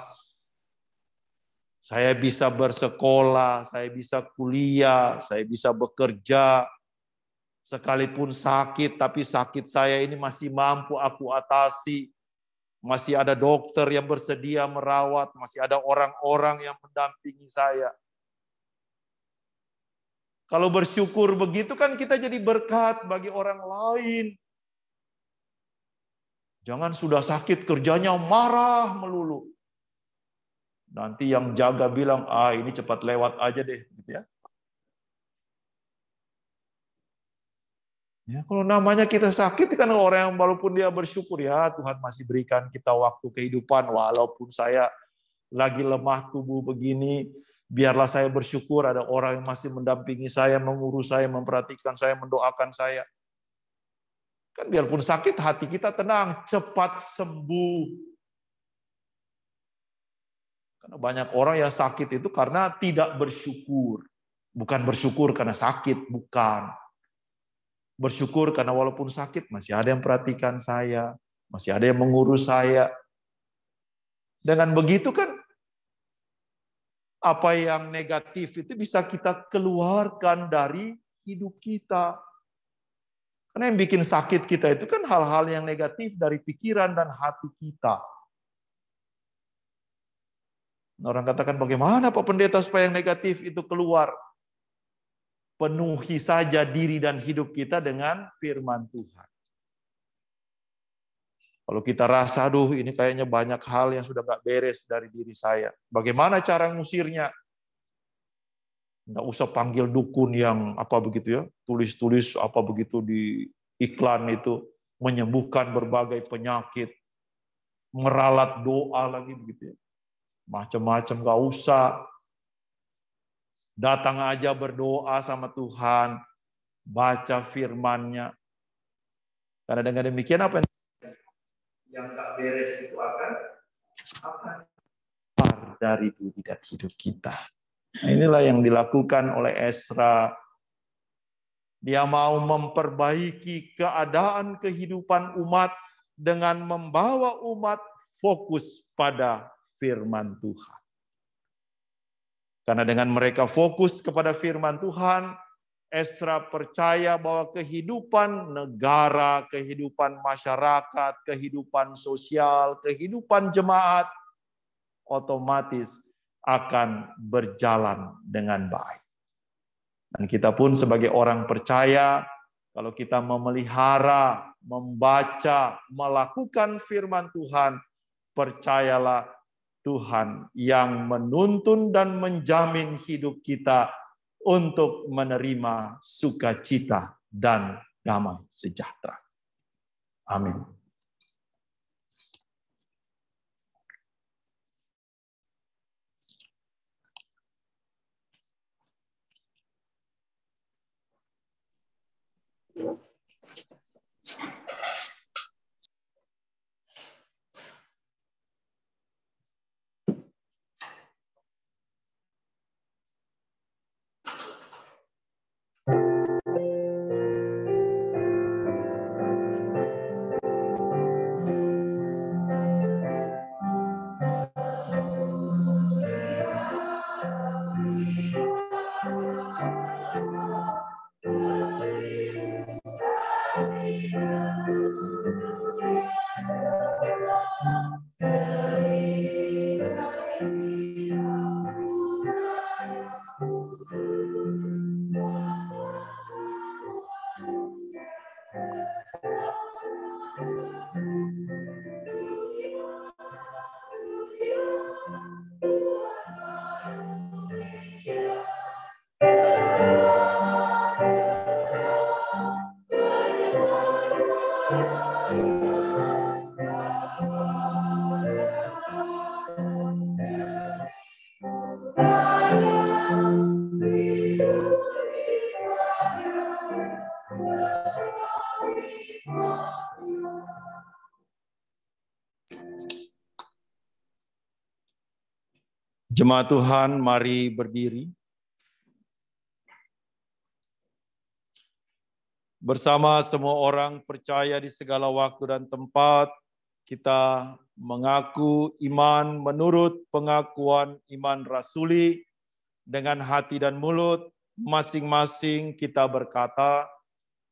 saya bisa bersekolah, saya bisa kuliah, saya bisa bekerja. Sekalipun sakit, tapi sakit saya ini masih mampu aku atasi. Masih ada dokter yang bersedia merawat, masih ada orang-orang yang mendampingi saya. Kalau bersyukur begitu kan kita jadi berkat bagi orang lain. Jangan sudah sakit kerjanya marah melulu. Nanti yang jaga bilang, ini cepat lewat aja deh, gitu ya. Ya, kalau namanya kita sakit kan orang yang walaupun dia bersyukur ya Tuhan masih berikan kita waktu kehidupan walaupun saya lagi lemah tubuh begini, biarlah saya bersyukur ada orang yang masih mendampingi saya, mengurus saya, memperhatikan saya, mendoakan saya. Kan biarpun sakit hati kita tenang, cepat sembuh. Karena banyak orang yang sakit itu karena tidak bersyukur. Bukan bersyukur karena sakit, bukan. Bersyukur karena walaupun sakit masih ada yang perhatikan saya, masih ada yang mengurus saya. Dengan begitu kan apa yang negatif itu bisa kita keluarkan dari hidup kita. Karena yang bikin sakit kita itu kan hal-hal yang negatif dari pikiran dan hati kita. Orang katakan bagaimana Pak Pendeta supaya yang negatif itu keluar? Penuhi saja diri dan hidup kita dengan firman Tuhan. Kalau kita rasa, aduh ini kayaknya banyak hal yang sudah gak beres dari diri saya. Bagaimana cara ngusirnya? Nggak usah panggil dukun yang apa begitu ya, tulis-tulis apa begitu di iklan itu, menyembuhkan berbagai penyakit, meralat doa lagi begitu ya. Macam-macam gak usah. Datang aja berdoa sama Tuhan, baca firman-Nya. Karena dengan demikian apa yang tak beres itu akan keluar dari diri dan hidup kita. Nah, inilah yang dilakukan oleh Ezra. Dia mau memperbaiki keadaan kehidupan umat dengan membawa umat fokus pada firman Tuhan. Karena dengan mereka fokus kepada firman Tuhan, Ezra percaya bahwa kehidupan negara, kehidupan masyarakat, kehidupan sosial, kehidupan jemaat, otomatis akan berjalan dengan baik. Dan kita pun sebagai orang percaya, kalau kita memelihara, membaca, melakukan firman Tuhan, percayalah Tuhan yang menuntun dan menjamin hidup kita untuk menerima sukacita dan damai sejahtera. Amin. Jemaat Tuhan, mari berdiri. Bersama semua orang percaya di segala waktu dan tempat, kita mengaku iman menurut pengakuan iman rasuli. Dengan hati dan mulut, masing-masing kita berkata,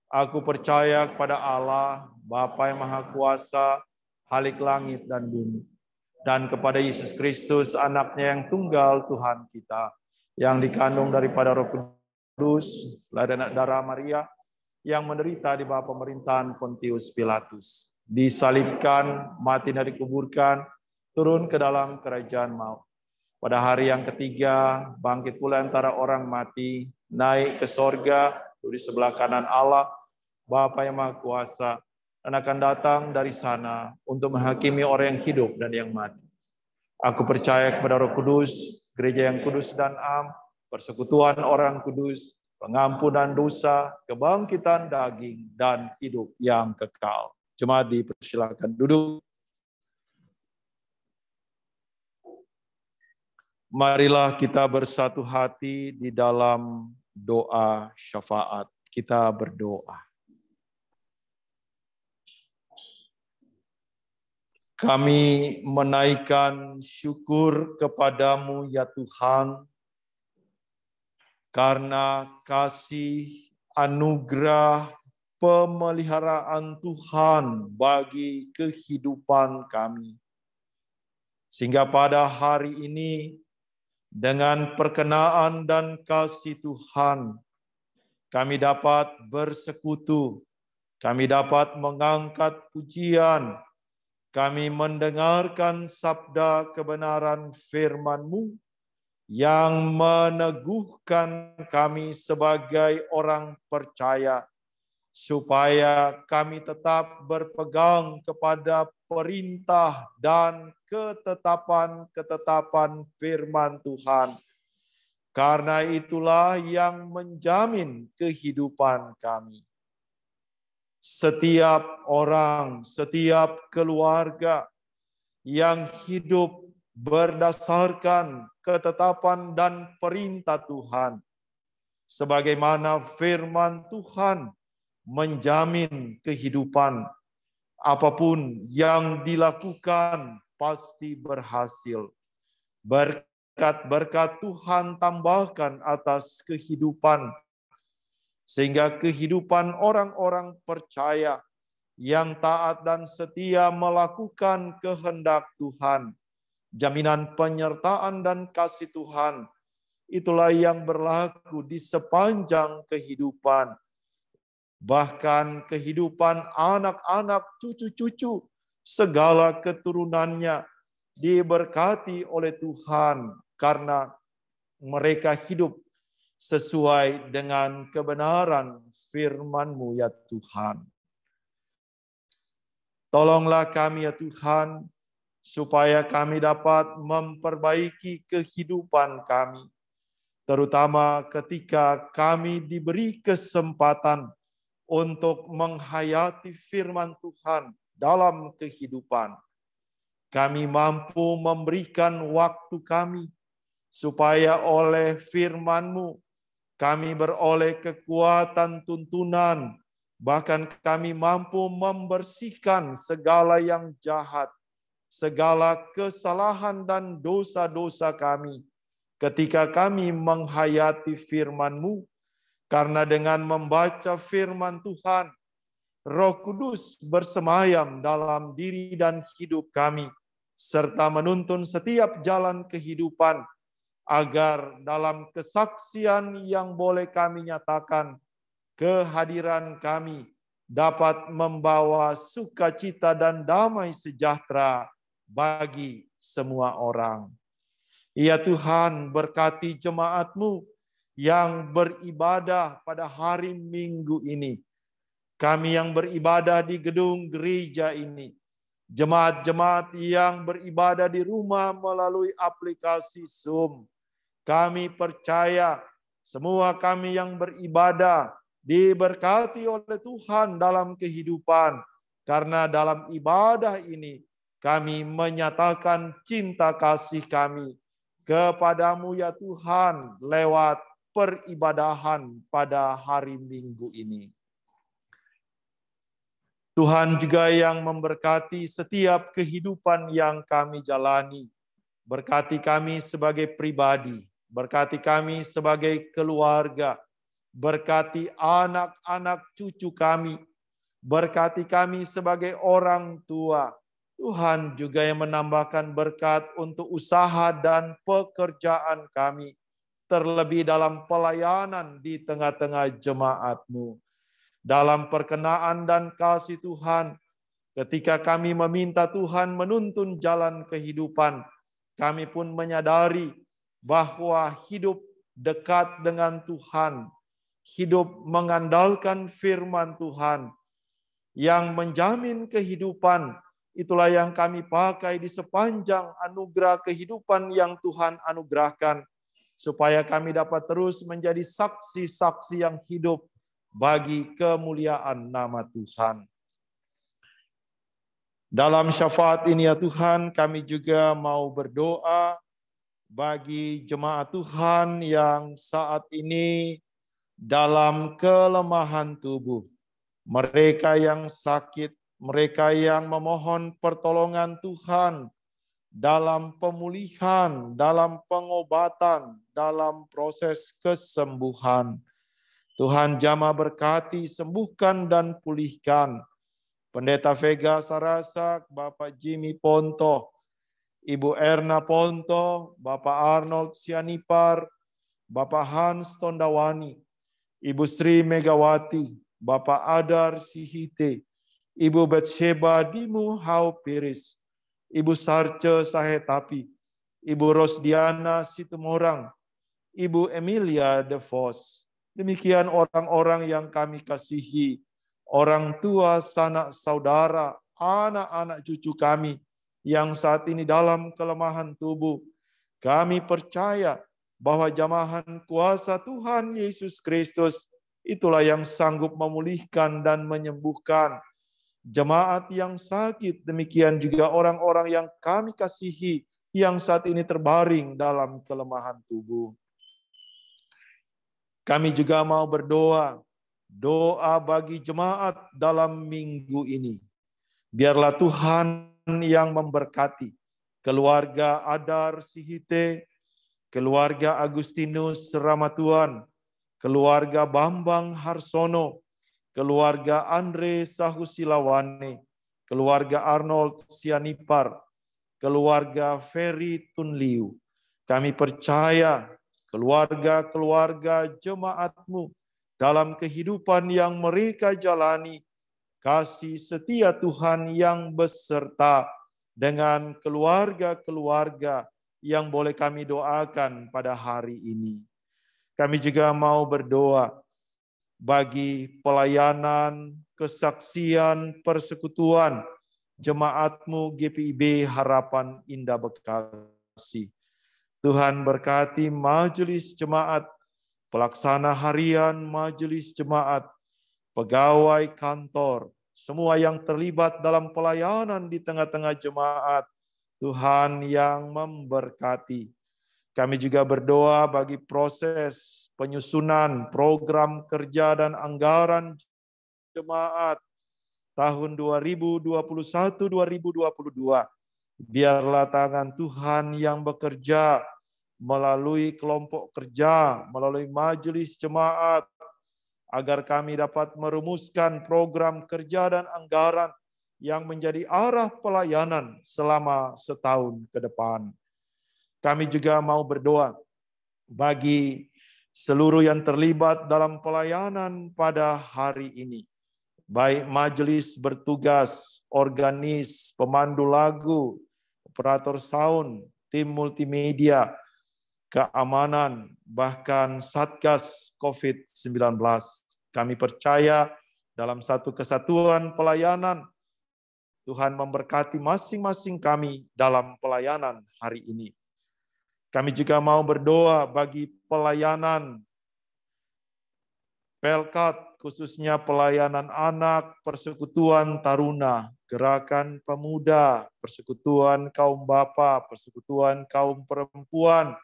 aku percaya kepada Allah, Bapa yang Maha Kuasa, Khalik langit dan bumi, dan kepada Yesus Kristus, anaknya yang tunggal Tuhan kita, yang dikandung daripada Roh Kudus, dan darah Maria, yang menderita di bawah pemerintahan Pontius Pilatus, disalibkan, mati dan dikuburkan, turun ke dalam kerajaan maut. Pada hari yang ketiga, bangkit pula antara orang mati, naik ke sorga, di sebelah kanan Allah, Bapa yang Maha Kuasa, dan akan datang dari sana untuk menghakimi orang yang hidup dan yang mati. Aku percaya kepada Roh Kudus, gereja yang kudus dan am, persekutuan orang kudus, pengampunan dosa, kebangkitan daging, dan hidup yang kekal. Jemaat dipersilakan duduk. Marilah kita bersatu hati di dalam doa syafaat. Kita berdoa. Kami menaikkan syukur kepadamu ya Tuhan, karena kasih anugerah pemeliharaan Tuhan bagi kehidupan kami. Sehingga pada hari ini, dengan perkenaan dan kasih Tuhan, kami dapat bersekutu, kami dapat mengangkat pujian, kami mendengarkan sabda kebenaran firman-Mu yang meneguhkan kami sebagai orang percaya, supaya kami tetap berpegang kepada perintah dan ketetapan-ketetapan firman Tuhan. Karena itulah yang menjamin kehidupan kami. Setiap orang, setiap keluarga yang hidup berdasarkan ketetapan dan perintah Tuhan, sebagaimana firman Tuhan menjamin kehidupan, apapun yang dilakukan pasti berhasil. Berkat-berkat Tuhan tambahkan atas kehidupan, sehingga kehidupan orang-orang percaya yang taat dan setia melakukan kehendak Tuhan jaminan penyertaan dan kasih Tuhan. Itulah yang berlaku di sepanjang kehidupan. Bahkan kehidupan anak-anak, cucu-cucu, segala keturunannya diberkati oleh Tuhan karena mereka hidup sesuai dengan kebenaran firman-Mu ya Tuhan. Tolonglah kami ya Tuhan, supaya kami dapat memperbaiki kehidupan kami, terutama ketika kami diberi kesempatan untuk menghayati firman Tuhan dalam kehidupan. Kami mampu memberikan waktu kami, supaya oleh firman-Mu kami beroleh kekuatan tuntunan, bahkan kami mampu membersihkan segala yang jahat, segala kesalahan dan dosa-dosa kami ketika kami menghayati firman-Mu. Karena dengan membaca firman Tuhan, Roh Kudus bersemayam dalam diri dan hidup kami, serta menuntun setiap jalan kehidupan, agar dalam kesaksian yang boleh kami nyatakan, kehadiran kami dapat membawa sukacita dan damai sejahtera bagi semua orang. Ya Tuhan, berkati jemaat-Mu yang beribadah pada hari Minggu ini. Kami yang beribadah di gedung gereja ini. Jemaat-jemaat yang beribadah di rumah melalui aplikasi Zoom. Kami percaya semua kami yang beribadah diberkati oleh Tuhan dalam kehidupan. Karena dalam ibadah ini kami menyatakan cinta kasih kami kepadamu ya Tuhan lewat peribadahan pada hari Minggu ini. Tuhan juga yang memberkati setiap kehidupan yang kami jalani. Berkati kami sebagai pribadi, berkati kami sebagai keluarga, berkati anak-anak cucu kami, berkati kami sebagai orang tua. Tuhan juga yang menambahkan berkat untuk usaha dan pekerjaan kami, terlebih dalam pelayanan di tengah-tengah jemaat-Mu. Dalam perkenaan dan kasih Tuhan, ketika kami meminta Tuhan menuntun jalan kehidupan, kami pun menyadari bahwa hidup dekat dengan Tuhan, hidup mengandalkan firman Tuhan yang menjamin kehidupan, itulah yang kami pakai di sepanjang anugerah kehidupan yang Tuhan anugerahkan, supaya kami dapat terus menjadi saksi-saksi yang hidup bagi kemuliaan nama Tuhan. Dalam syafaat ini ya Tuhan, kami juga mau berdoa bagi jemaat Tuhan yang saat ini dalam kelemahan tubuh. Mereka yang sakit, mereka yang memohon pertolongan Tuhan dalam pemulihan, dalam pengobatan, dalam proses kesembuhan. Tuhan jamah berkati, sembuhkan dan pulihkan Pendeta Vega Sarasak, Bapak Jimmy Ponto, Ibu Erna Ponto, Bapak Arnold Sianipar, Bapak Hans Tondawani, Ibu Sri Megawati, Bapak Adar Sihite, Ibu Betsheba Dimu Haupiris, Ibu Sarce Sahetapi, Ibu Rosdiana Situmorang, Ibu Emilia De Vos. Demikian orang-orang yang kami kasihi, orang tua, sanak saudara, anak-anak cucu kami yang saat ini dalam kelemahan tubuh. Kami percaya bahwa jamahan kuasa Tuhan Yesus Kristus itulah yang sanggup memulihkan dan menyembuhkan jemaat yang sakit. Demikian juga orang-orang yang kami kasihi yang saat ini terbaring dalam kelemahan tubuh. Kami juga mau berdoa, doa bagi jemaat dalam minggu ini. Biarlah Tuhan yang memberkati keluarga Adar Sihite, keluarga Agustinus Ramatuan, keluarga Bambang Harsono, keluarga Andre Sahusilawane, keluarga Arnold Sianipar, keluarga Ferry Tunliu. Kami percaya keluarga-keluarga jemaat-Mu dalam kehidupan yang mereka jalani, kasih setia Tuhan yang beserta dengan keluarga-keluarga yang boleh kami doakan pada hari ini. Kami juga mau berdoa bagi pelayanan, kesaksian, persekutuan jemaat-Mu GPIB Harapan Indah Bekasi. Tuhan berkati majelis jemaat, pelaksana harian majelis jemaat, pegawai kantor, semua yang terlibat dalam pelayanan di tengah-tengah jemaat. Tuhan yang memberkati. Kami juga berdoa bagi proses penyusunan program kerja dan anggaran jemaat tahun 2021-2022. Biarlah tangan Tuhan yang bekerja melalui kelompok kerja, melalui majelis jemaat, agar kami dapat merumuskan program kerja dan anggaran yang menjadi arah pelayanan selama setahun ke depan. Kami juga mau berdoa bagi seluruh yang terlibat dalam pelayanan pada hari ini. Baik majelis bertugas, organis, pemandu lagu, operator sound, tim multimedia, keamanan, bahkan Satgas COVID-19. Kami percaya dalam satu kesatuan pelayanan, Tuhan memberkati masing-masing kami dalam pelayanan hari ini. Kami juga mau berdoa bagi pelayanan Pelkat, khususnya pelayanan anak, persekutuan taruna, gerakan pemuda, persekutuan kaum bapa, persekutuan kaum perempuan,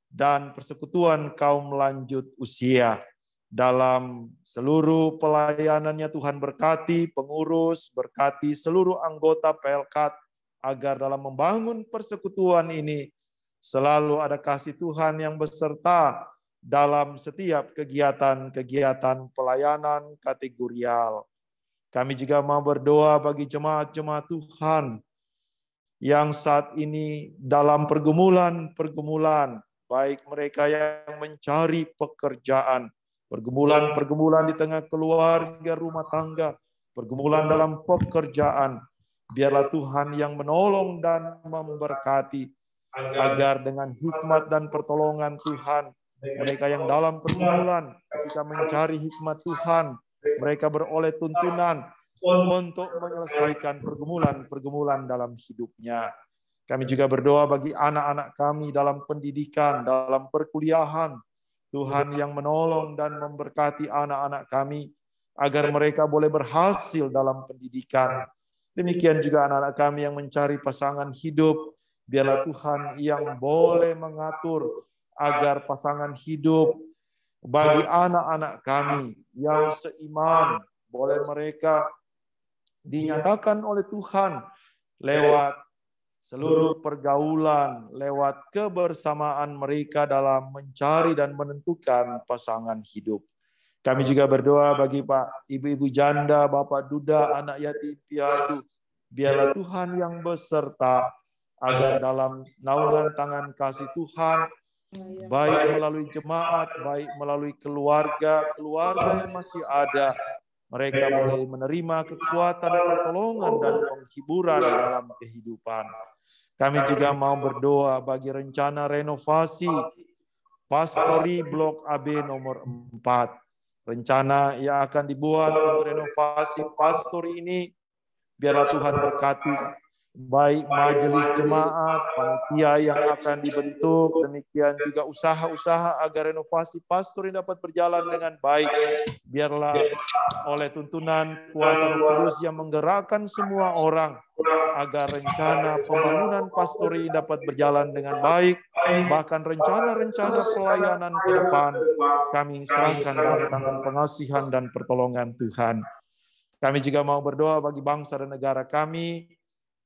dan persekutuan kaum lanjut usia. Dalam seluruh pelayanannya Tuhan berkati pengurus, berkati seluruh anggota Pelkat, agar dalam membangun persekutuan ini selalu ada kasih Tuhan yang beserta dalam setiap kegiatan-kegiatan pelayanan kategorial. Kami juga mau berdoa bagi jemaat-jemaat Tuhan yang saat ini dalam pergumulan-pergumulan, baik mereka yang mencari pekerjaan, pergumulan-pergumulan di tengah keluarga, rumah tangga, pergumulan dalam pekerjaan. Biarlah Tuhan yang menolong dan memberkati, agar dengan hikmat dan pertolongan Tuhan, mereka yang dalam pergumulan, ketika mencari hikmat Tuhan, mereka beroleh tuntunan untuk menyelesaikan pergumulan-pergumulan dalam hidupnya. Kami juga berdoa bagi anak-anak kami dalam pendidikan, dalam perkuliahan. Tuhan yang menolong dan memberkati anak-anak kami, agar mereka boleh berhasil dalam pendidikan. Demikian juga anak-anak kami yang mencari pasangan hidup. Biarlah Tuhan yang boleh mengatur agar pasangan hidup bagi anak-anak kami yang seiman, boleh mereka dinyatakan oleh Tuhan lewat seluruh pergaulan, lewat kebersamaan mereka dalam mencari dan menentukan pasangan hidup. Kami juga berdoa bagi Pak, Ibu-ibu janda, Bapak duda, anak yatim piatu. Biarlah Tuhan yang beserta, agar dalam naungan tangan kasih Tuhan, baik melalui jemaat, baik melalui keluarga yang masih ada, mereka boleh menerima kekuatan, pertolongan, dan penghiburan dalam kehidupan. Kami juga mau berdoa bagi rencana renovasi Pastori Blok AB nomor 4. Rencana yang akan dibuat untuk renovasi pastori ini, biarlah Tuhan berkati baik majelis jemaat, panitia yang akan dibentuk, demikian juga usaha-usaha agar renovasi pastor ini dapat berjalan dengan baik. Biarlah oleh tuntunan kuasa Roh Kudus yang menggerakkan semua orang, agar rencana pembangunan pastor ini dapat berjalan dengan baik, bahkan rencana-rencana pelayanan ke depan kami serahkan dalam tangan pengasihan dan pertolongan Tuhan. Kami juga mau berdoa bagi bangsa dan negara kami,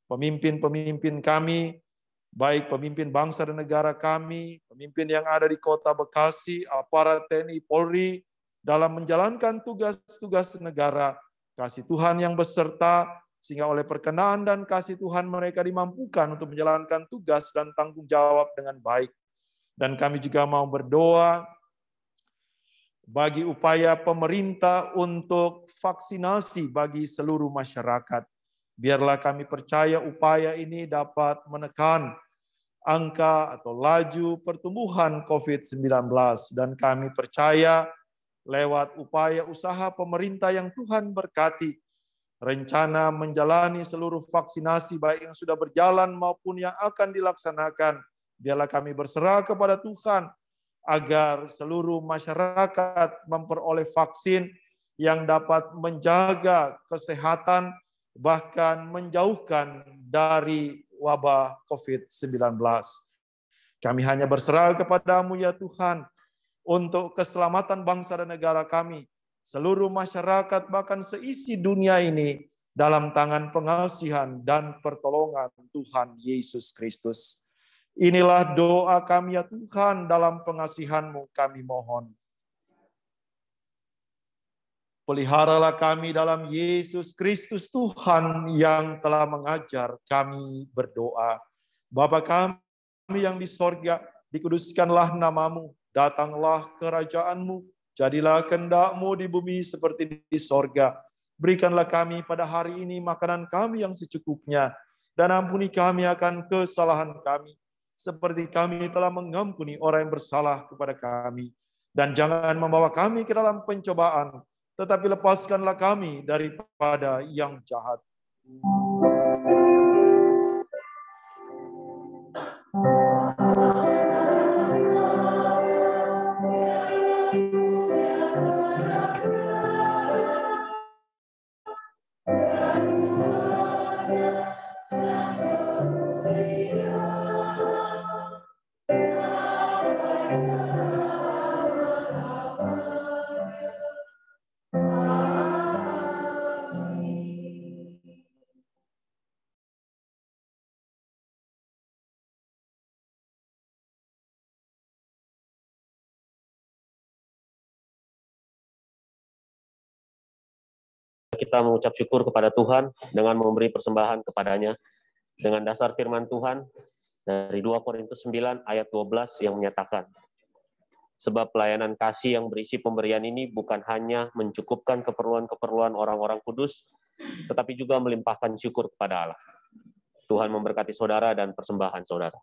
pemimpin-pemimpin kami, baik pemimpin bangsa dan negara kami, pemimpin yang ada di Kota Bekasi, aparat TNI Polri, dalam menjalankan tugas-tugas negara. Kasih Tuhan yang beserta, sehingga oleh perkenan dan kasih Tuhan mereka dimampukan untuk menjalankan tugas dan tanggung jawab dengan baik. Dan kami juga mau berdoa bagi upaya pemerintah untuk vaksinasi bagi seluruh masyarakat. Biarlah kami percaya upaya ini dapat menekan angka atau laju pertumbuhan COVID-19. Dan kami percaya lewat upaya usaha pemerintah yang Tuhan berkati, rencana menjalani seluruh vaksinasi baik yang sudah berjalan maupun yang akan dilaksanakan. Biarlah kami berserah kepada Tuhan agar seluruh masyarakat memperoleh vaksin yang dapat menjaga kesehatan, bahkan menjauhkan dari wabah COVID-19. Kami hanya berserah kepada-Mu ya Tuhan, untuk keselamatan bangsa dan negara kami, seluruh masyarakat bahkan seisi dunia ini dalam tangan pengasihan dan pertolongan Tuhan Yesus Kristus. Inilah doa kami ya Tuhan, dalam pengasihan-Mu kami mohon. Peliharalah kami dalam Yesus Kristus Tuhan yang telah mengajar kami berdoa. Bapa kami yang di sorga, dikuduskanlah nama-Mu, datanglah kerajaan-Mu, jadilah kehendak-Mu di bumi seperti di sorga. Berikanlah kami pada hari ini makanan kami yang secukupnya, dan ampuni kami akan kesalahan kami, seperti kami telah mengampuni orang yang bersalah kepada kami. Dan jangan membawa kami ke dalam pencobaan, tetapi lepaskanlah kami daripada yang jahat. Kita mengucap syukur kepada Tuhan dengan memberi persembahan kepadanya dengan dasar firman Tuhan dari 2 Korintus 9 ayat 12 yang menyatakan, sebab pelayanan kasih yang berisi pemberian ini bukan hanya mencukupkan keperluan-keperluan orang-orang kudus, tetapi juga melimpahkan syukur kepada Allah. Tuhan memberkati saudara dan persembahan saudara.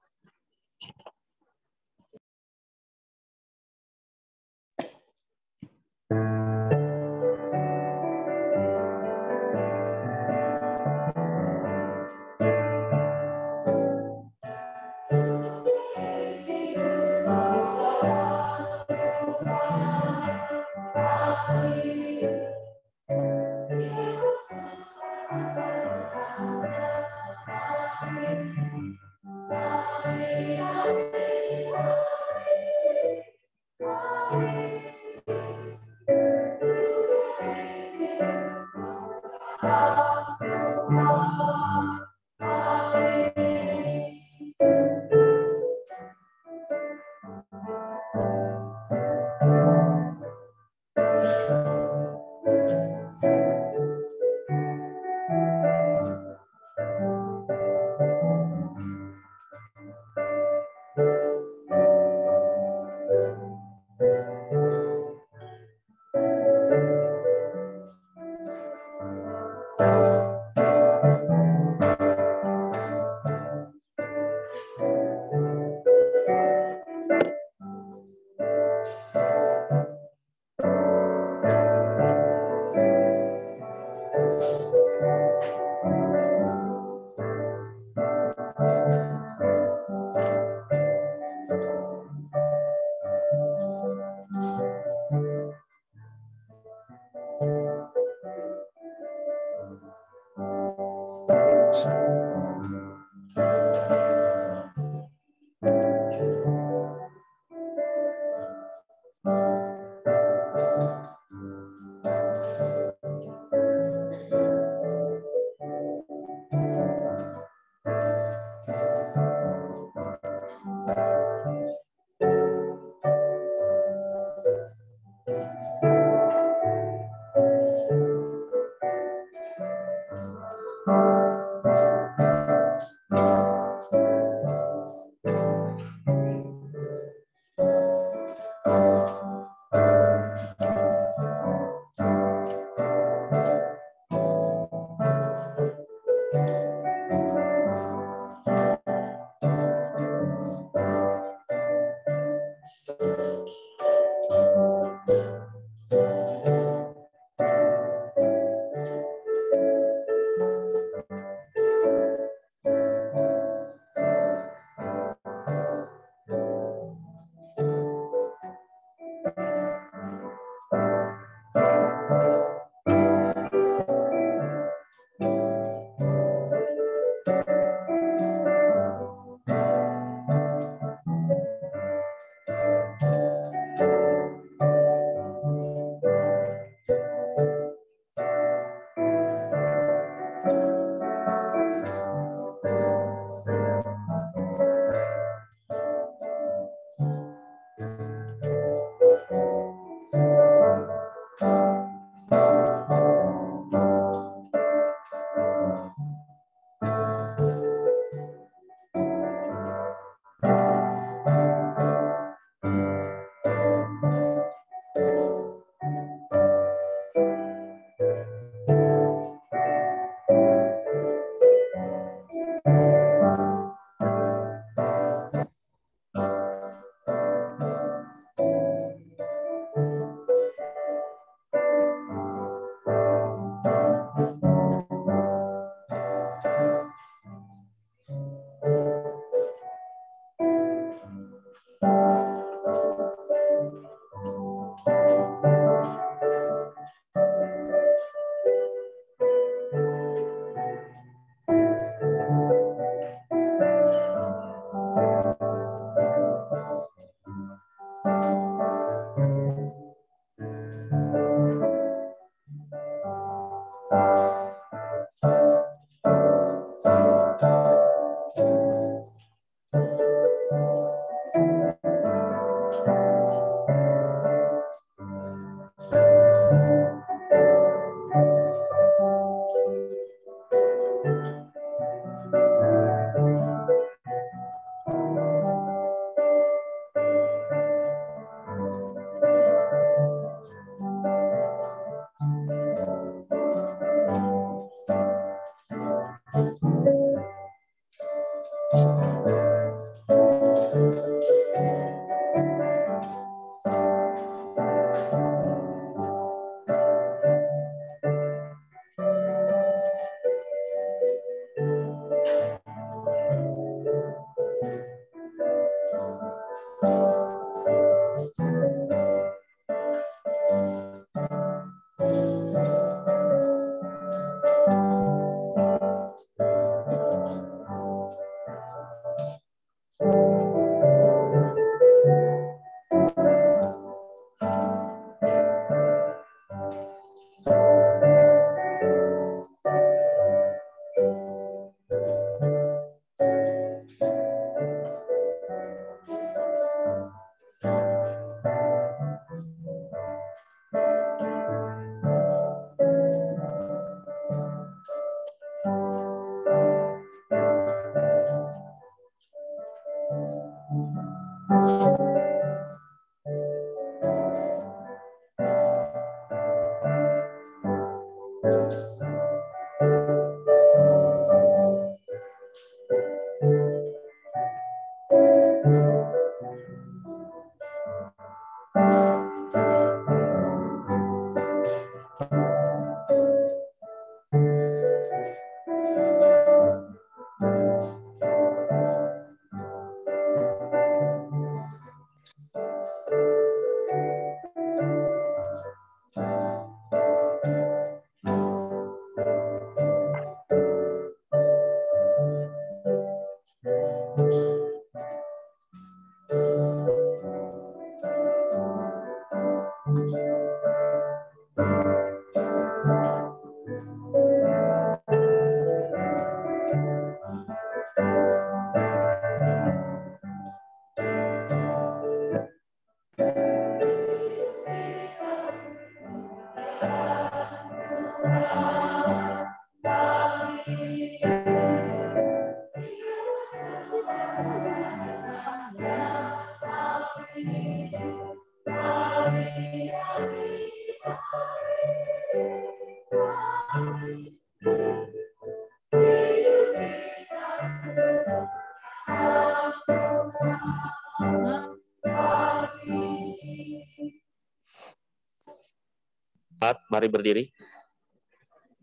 Mari berdiri.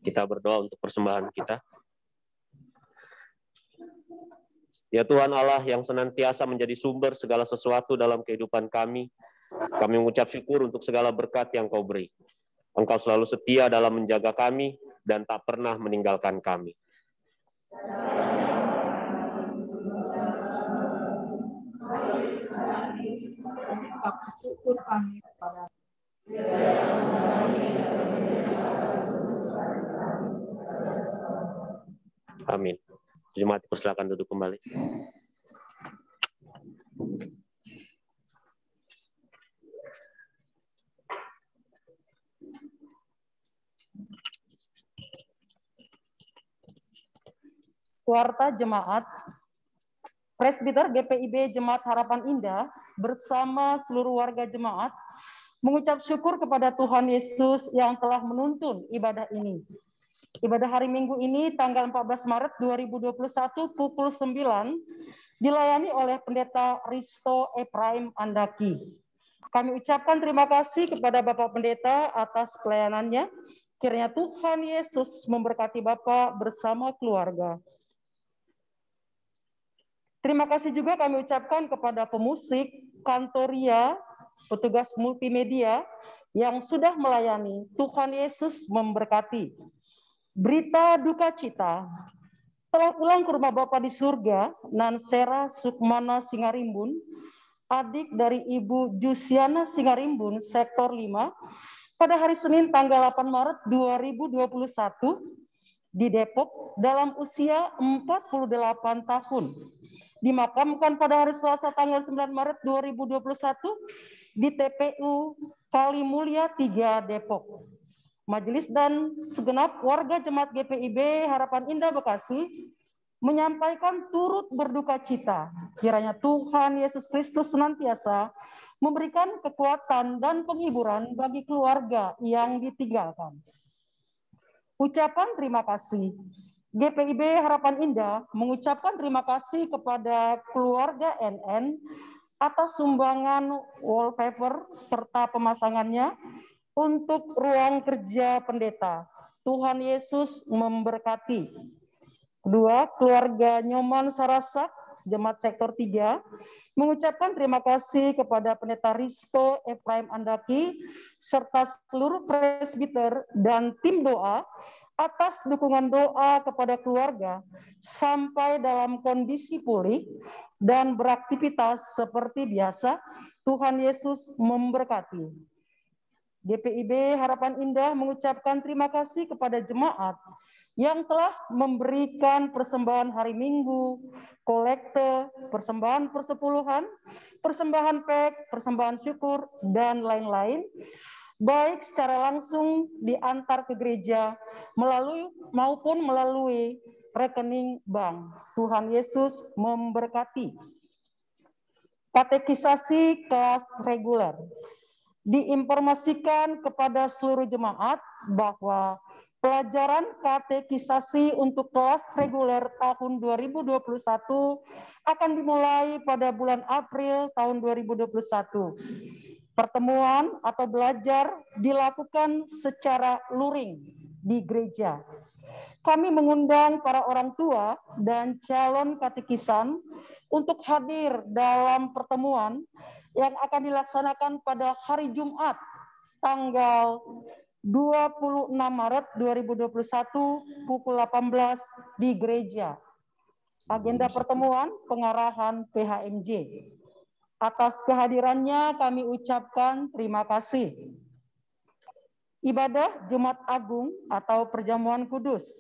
Kita berdoa untuk persembahan kita. Ya Tuhan Allah yang senantiasa menjadi sumber segala sesuatu dalam kehidupan kami mengucap syukur untuk segala berkat yang Kau beri. Engkau selalu setia dalam menjaga kami dan tak pernah meninggalkan kami. Amin. Jemaat persilakan duduk kembali. Warta Jemaat, Presbiter GPIB Jemaat Harapan Indah bersama seluruh warga jemaat mengucap syukur kepada Tuhan Yesus yang telah menuntun ibadah ini. Ibadah hari Minggu ini tanggal 14 Maret 2021 pukul 9 dilayani oleh Pendeta Risto Ephraim Andaki. Kami ucapkan terima kasih kepada Bapak Pendeta atas pelayanannya. Kiranya Tuhan Yesus memberkati Bapak bersama keluarga. Terima kasih juga kami ucapkan kepada pemusik, kantoria, petugas multimedia yang sudah melayani. Tuhan Yesus memberkati. Berita duka cita, telah pulang ke rumah Bapa di surga, Nansera Sukmana Singarimbun, adik dari Ibu Jusiana Singarimbun, Sektor 5, pada hari Senin tanggal 8 Maret 2021 di Depok dalam usia 48 tahun. Dimakamkan pada hari Selasa tanggal 9 Maret 2021 di TPU Kalimulya 3 Depok. Majelis dan segenap warga jemaat GPIB Harapan Indah Bekasi menyampaikan turut berduka cita. Kiranya Tuhan Yesus Kristus senantiasa memberikan kekuatan dan penghiburan bagi keluarga yang ditinggalkan. Ucapan terima kasih. GPIB Harapan Indah mengucapkan terima kasih kepada keluarga NN atas sumbangan wallpaper serta pemasangannya untuk ruang kerja pendeta. Tuhan Yesus memberkati. Kedua, keluarga Nyoman Sarasak, Jemaat Sektor 3, mengucapkan terima kasih kepada Pendeta Risto Ephraim Andaki, serta seluruh presbiter dan tim doa atas dukungan doa kepada keluarga sampai dalam kondisi pulih dan beraktivitas seperti biasa. Tuhan Yesus memberkati. GPIB Harapan Indah mengucapkan terima kasih kepada jemaat yang telah memberikan persembahan hari Minggu, kolekte, persembahan persepuluhan, persembahan PEK, persembahan syukur, dan lain-lain, baik secara langsung diantar ke gereja maupun melalui rekening bank. Tuhan Yesus memberkati. Katekisasi kelas reguler. Diinformasikan kepada seluruh jemaat bahwa pelajaran katekisasi untuk kelas reguler tahun 2021 akan dimulai pada bulan April tahun 2021. Pertemuan atau belajar dilakukan secara luring di gereja. Kami mengundang para orang tua dan calon katekisan untuk hadir dalam pertemuan yang akan dilaksanakan pada hari Jumat tanggal 26 Maret 2021 pukul 18 di gereja. Agenda pertemuan pengarahan PHMJ. Atas kehadirannya kami ucapkan terima kasih. Ibadah Jumat Agung atau Perjamuan Kudus.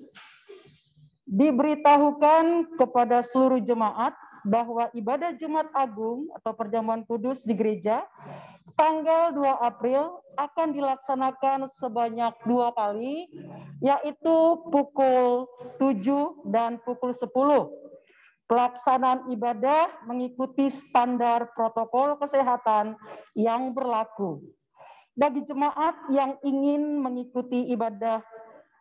Diberitahukan kepada seluruh jemaat bahwa ibadah Jumat Agung atau Perjamuan Kudus di gereja tanggal 2 April akan dilaksanakan sebanyak 2 kali, yaitu pukul 7 dan pukul 10. Pelaksanaan ibadah mengikuti standar protokol kesehatan yang berlaku. Bagi jemaat yang ingin mengikuti ibadah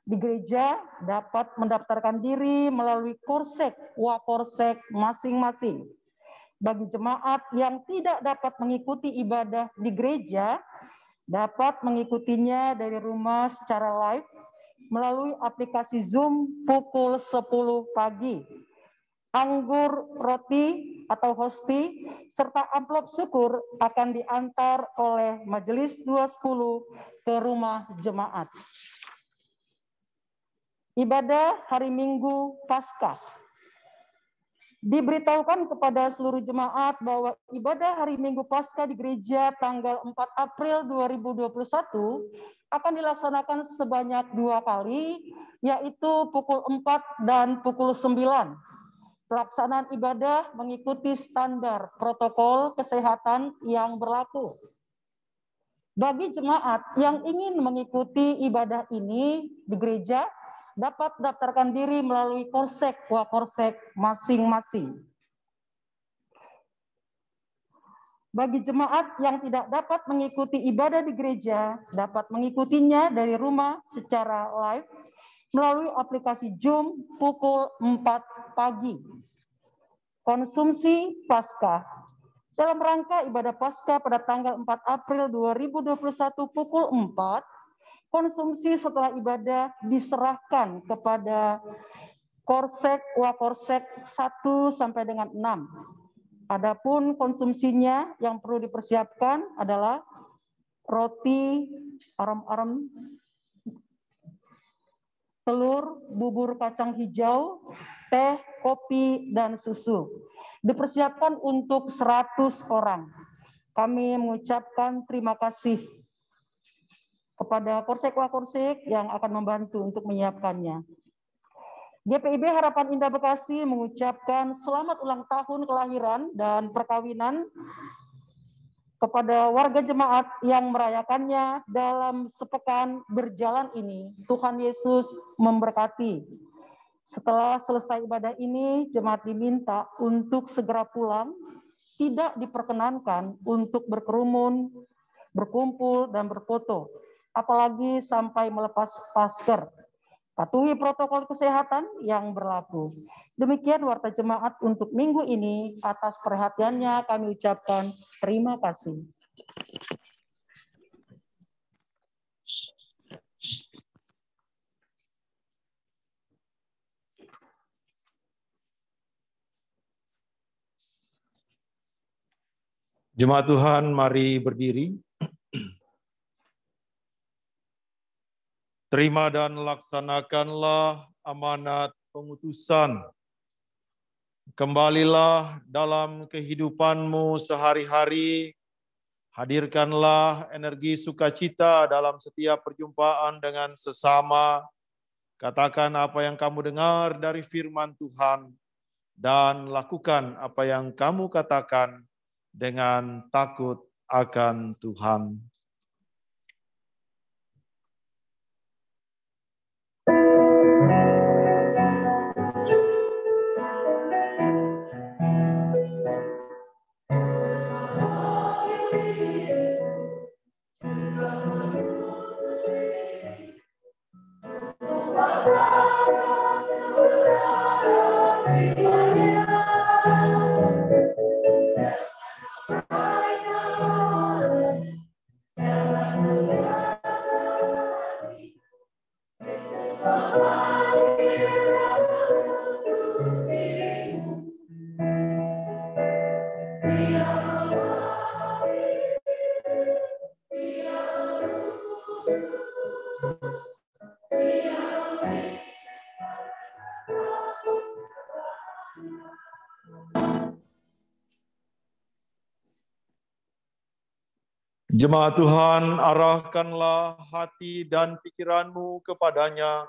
di gereja dapat mendaftarkan diri melalui Korsek, Wakorsek masing-masing. Bagi jemaat yang tidak dapat mengikuti ibadah di gereja, dapat mengikutinya dari rumah secara live melalui aplikasi Zoom pukul 10 pagi. Anggur, roti, atau hosti, serta amplop syukur akan diantar oleh Majelis 210 ke rumah jemaat. Ibadah hari Minggu Paskah. Diberitahukan kepada seluruh jemaat bahwa ibadah hari Minggu Paskah di gereja tanggal 4 April 2021 akan dilaksanakan sebanyak 2 kali, yaitu pukul 4 dan pukul 9. Pelaksanaan ibadah mengikuti standar protokol kesehatan yang berlaku. Bagi jemaat yang ingin mengikuti ibadah ini di gereja, dapat daftarkan diri melalui Korsek Wakorsek masing-masing. Bagi jemaat yang tidak dapat mengikuti ibadah di gereja, dapat mengikutinya dari rumah secara live melalui aplikasi Zoom pukul 4 pagi. Konsumsi Paskah. Dalam rangka ibadah Paskah pada tanggal 4 April 2021 pukul 4, konsumsi setelah ibadah diserahkan kepada Korsek Wakorsek 1 sampai dengan 6. Adapun konsumsinya yang perlu dipersiapkan adalah roti, arem-arem, telur, bubur kacang hijau, teh, kopi, dan susu. Dipersiapkan untuk 100 orang. Kami mengucapkan terima kasih kepada Korsek Wakorsek yang akan membantu untuk menyiapkannya. GPIB Harapan Indah Bekasi mengucapkan selamat ulang tahun kelahiran dan perkawinan kepada warga jemaat yang merayakannya dalam sepekan berjalan ini. Tuhan Yesus memberkati. Setelah selesai ibadah ini, jemaat diminta untuk segera pulang, tidak diperkenankan untuk berkerumun, berkumpul, dan berfoto, apalagi sampai melepas masker. Patuhi protokol kesehatan yang berlaku. Demikian warta jemaat untuk minggu ini. Atas perhatiannya kami ucapkan terima kasih. Jemaat Tuhan, mari berdiri. Terima dan laksanakanlah amanat pengutusan. Kembalilah dalam kehidupanmu sehari-hari. Hadirkanlah energi sukacita dalam setiap perjumpaan dengan sesama. Katakan apa yang kamu dengar dari firman Tuhan. Dan lakukan apa yang kamu katakan dengan takut akan Tuhan. Jemaat Tuhan, arahkanlah hati dan pikiranmu kepadanya,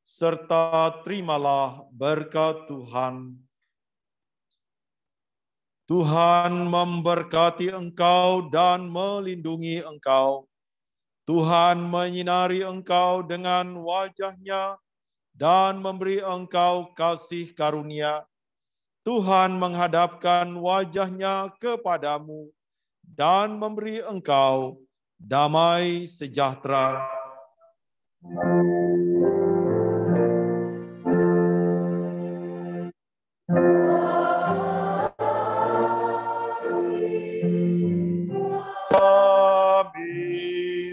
serta terimalah berkat Tuhan. Tuhan memberkati engkau dan melindungi engkau. Tuhan menyinari engkau dengan wajah-Nya dan memberi engkau kasih karunia. Tuhan menghadapkan wajah-Nya kepadamu dan memberi engkau damai sejahtera. Amin.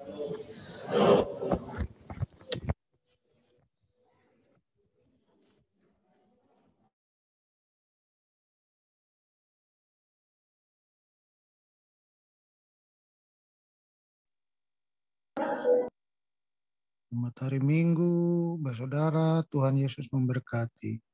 Selamat hari Minggu, saudara. Tuhan Yesus memberkati.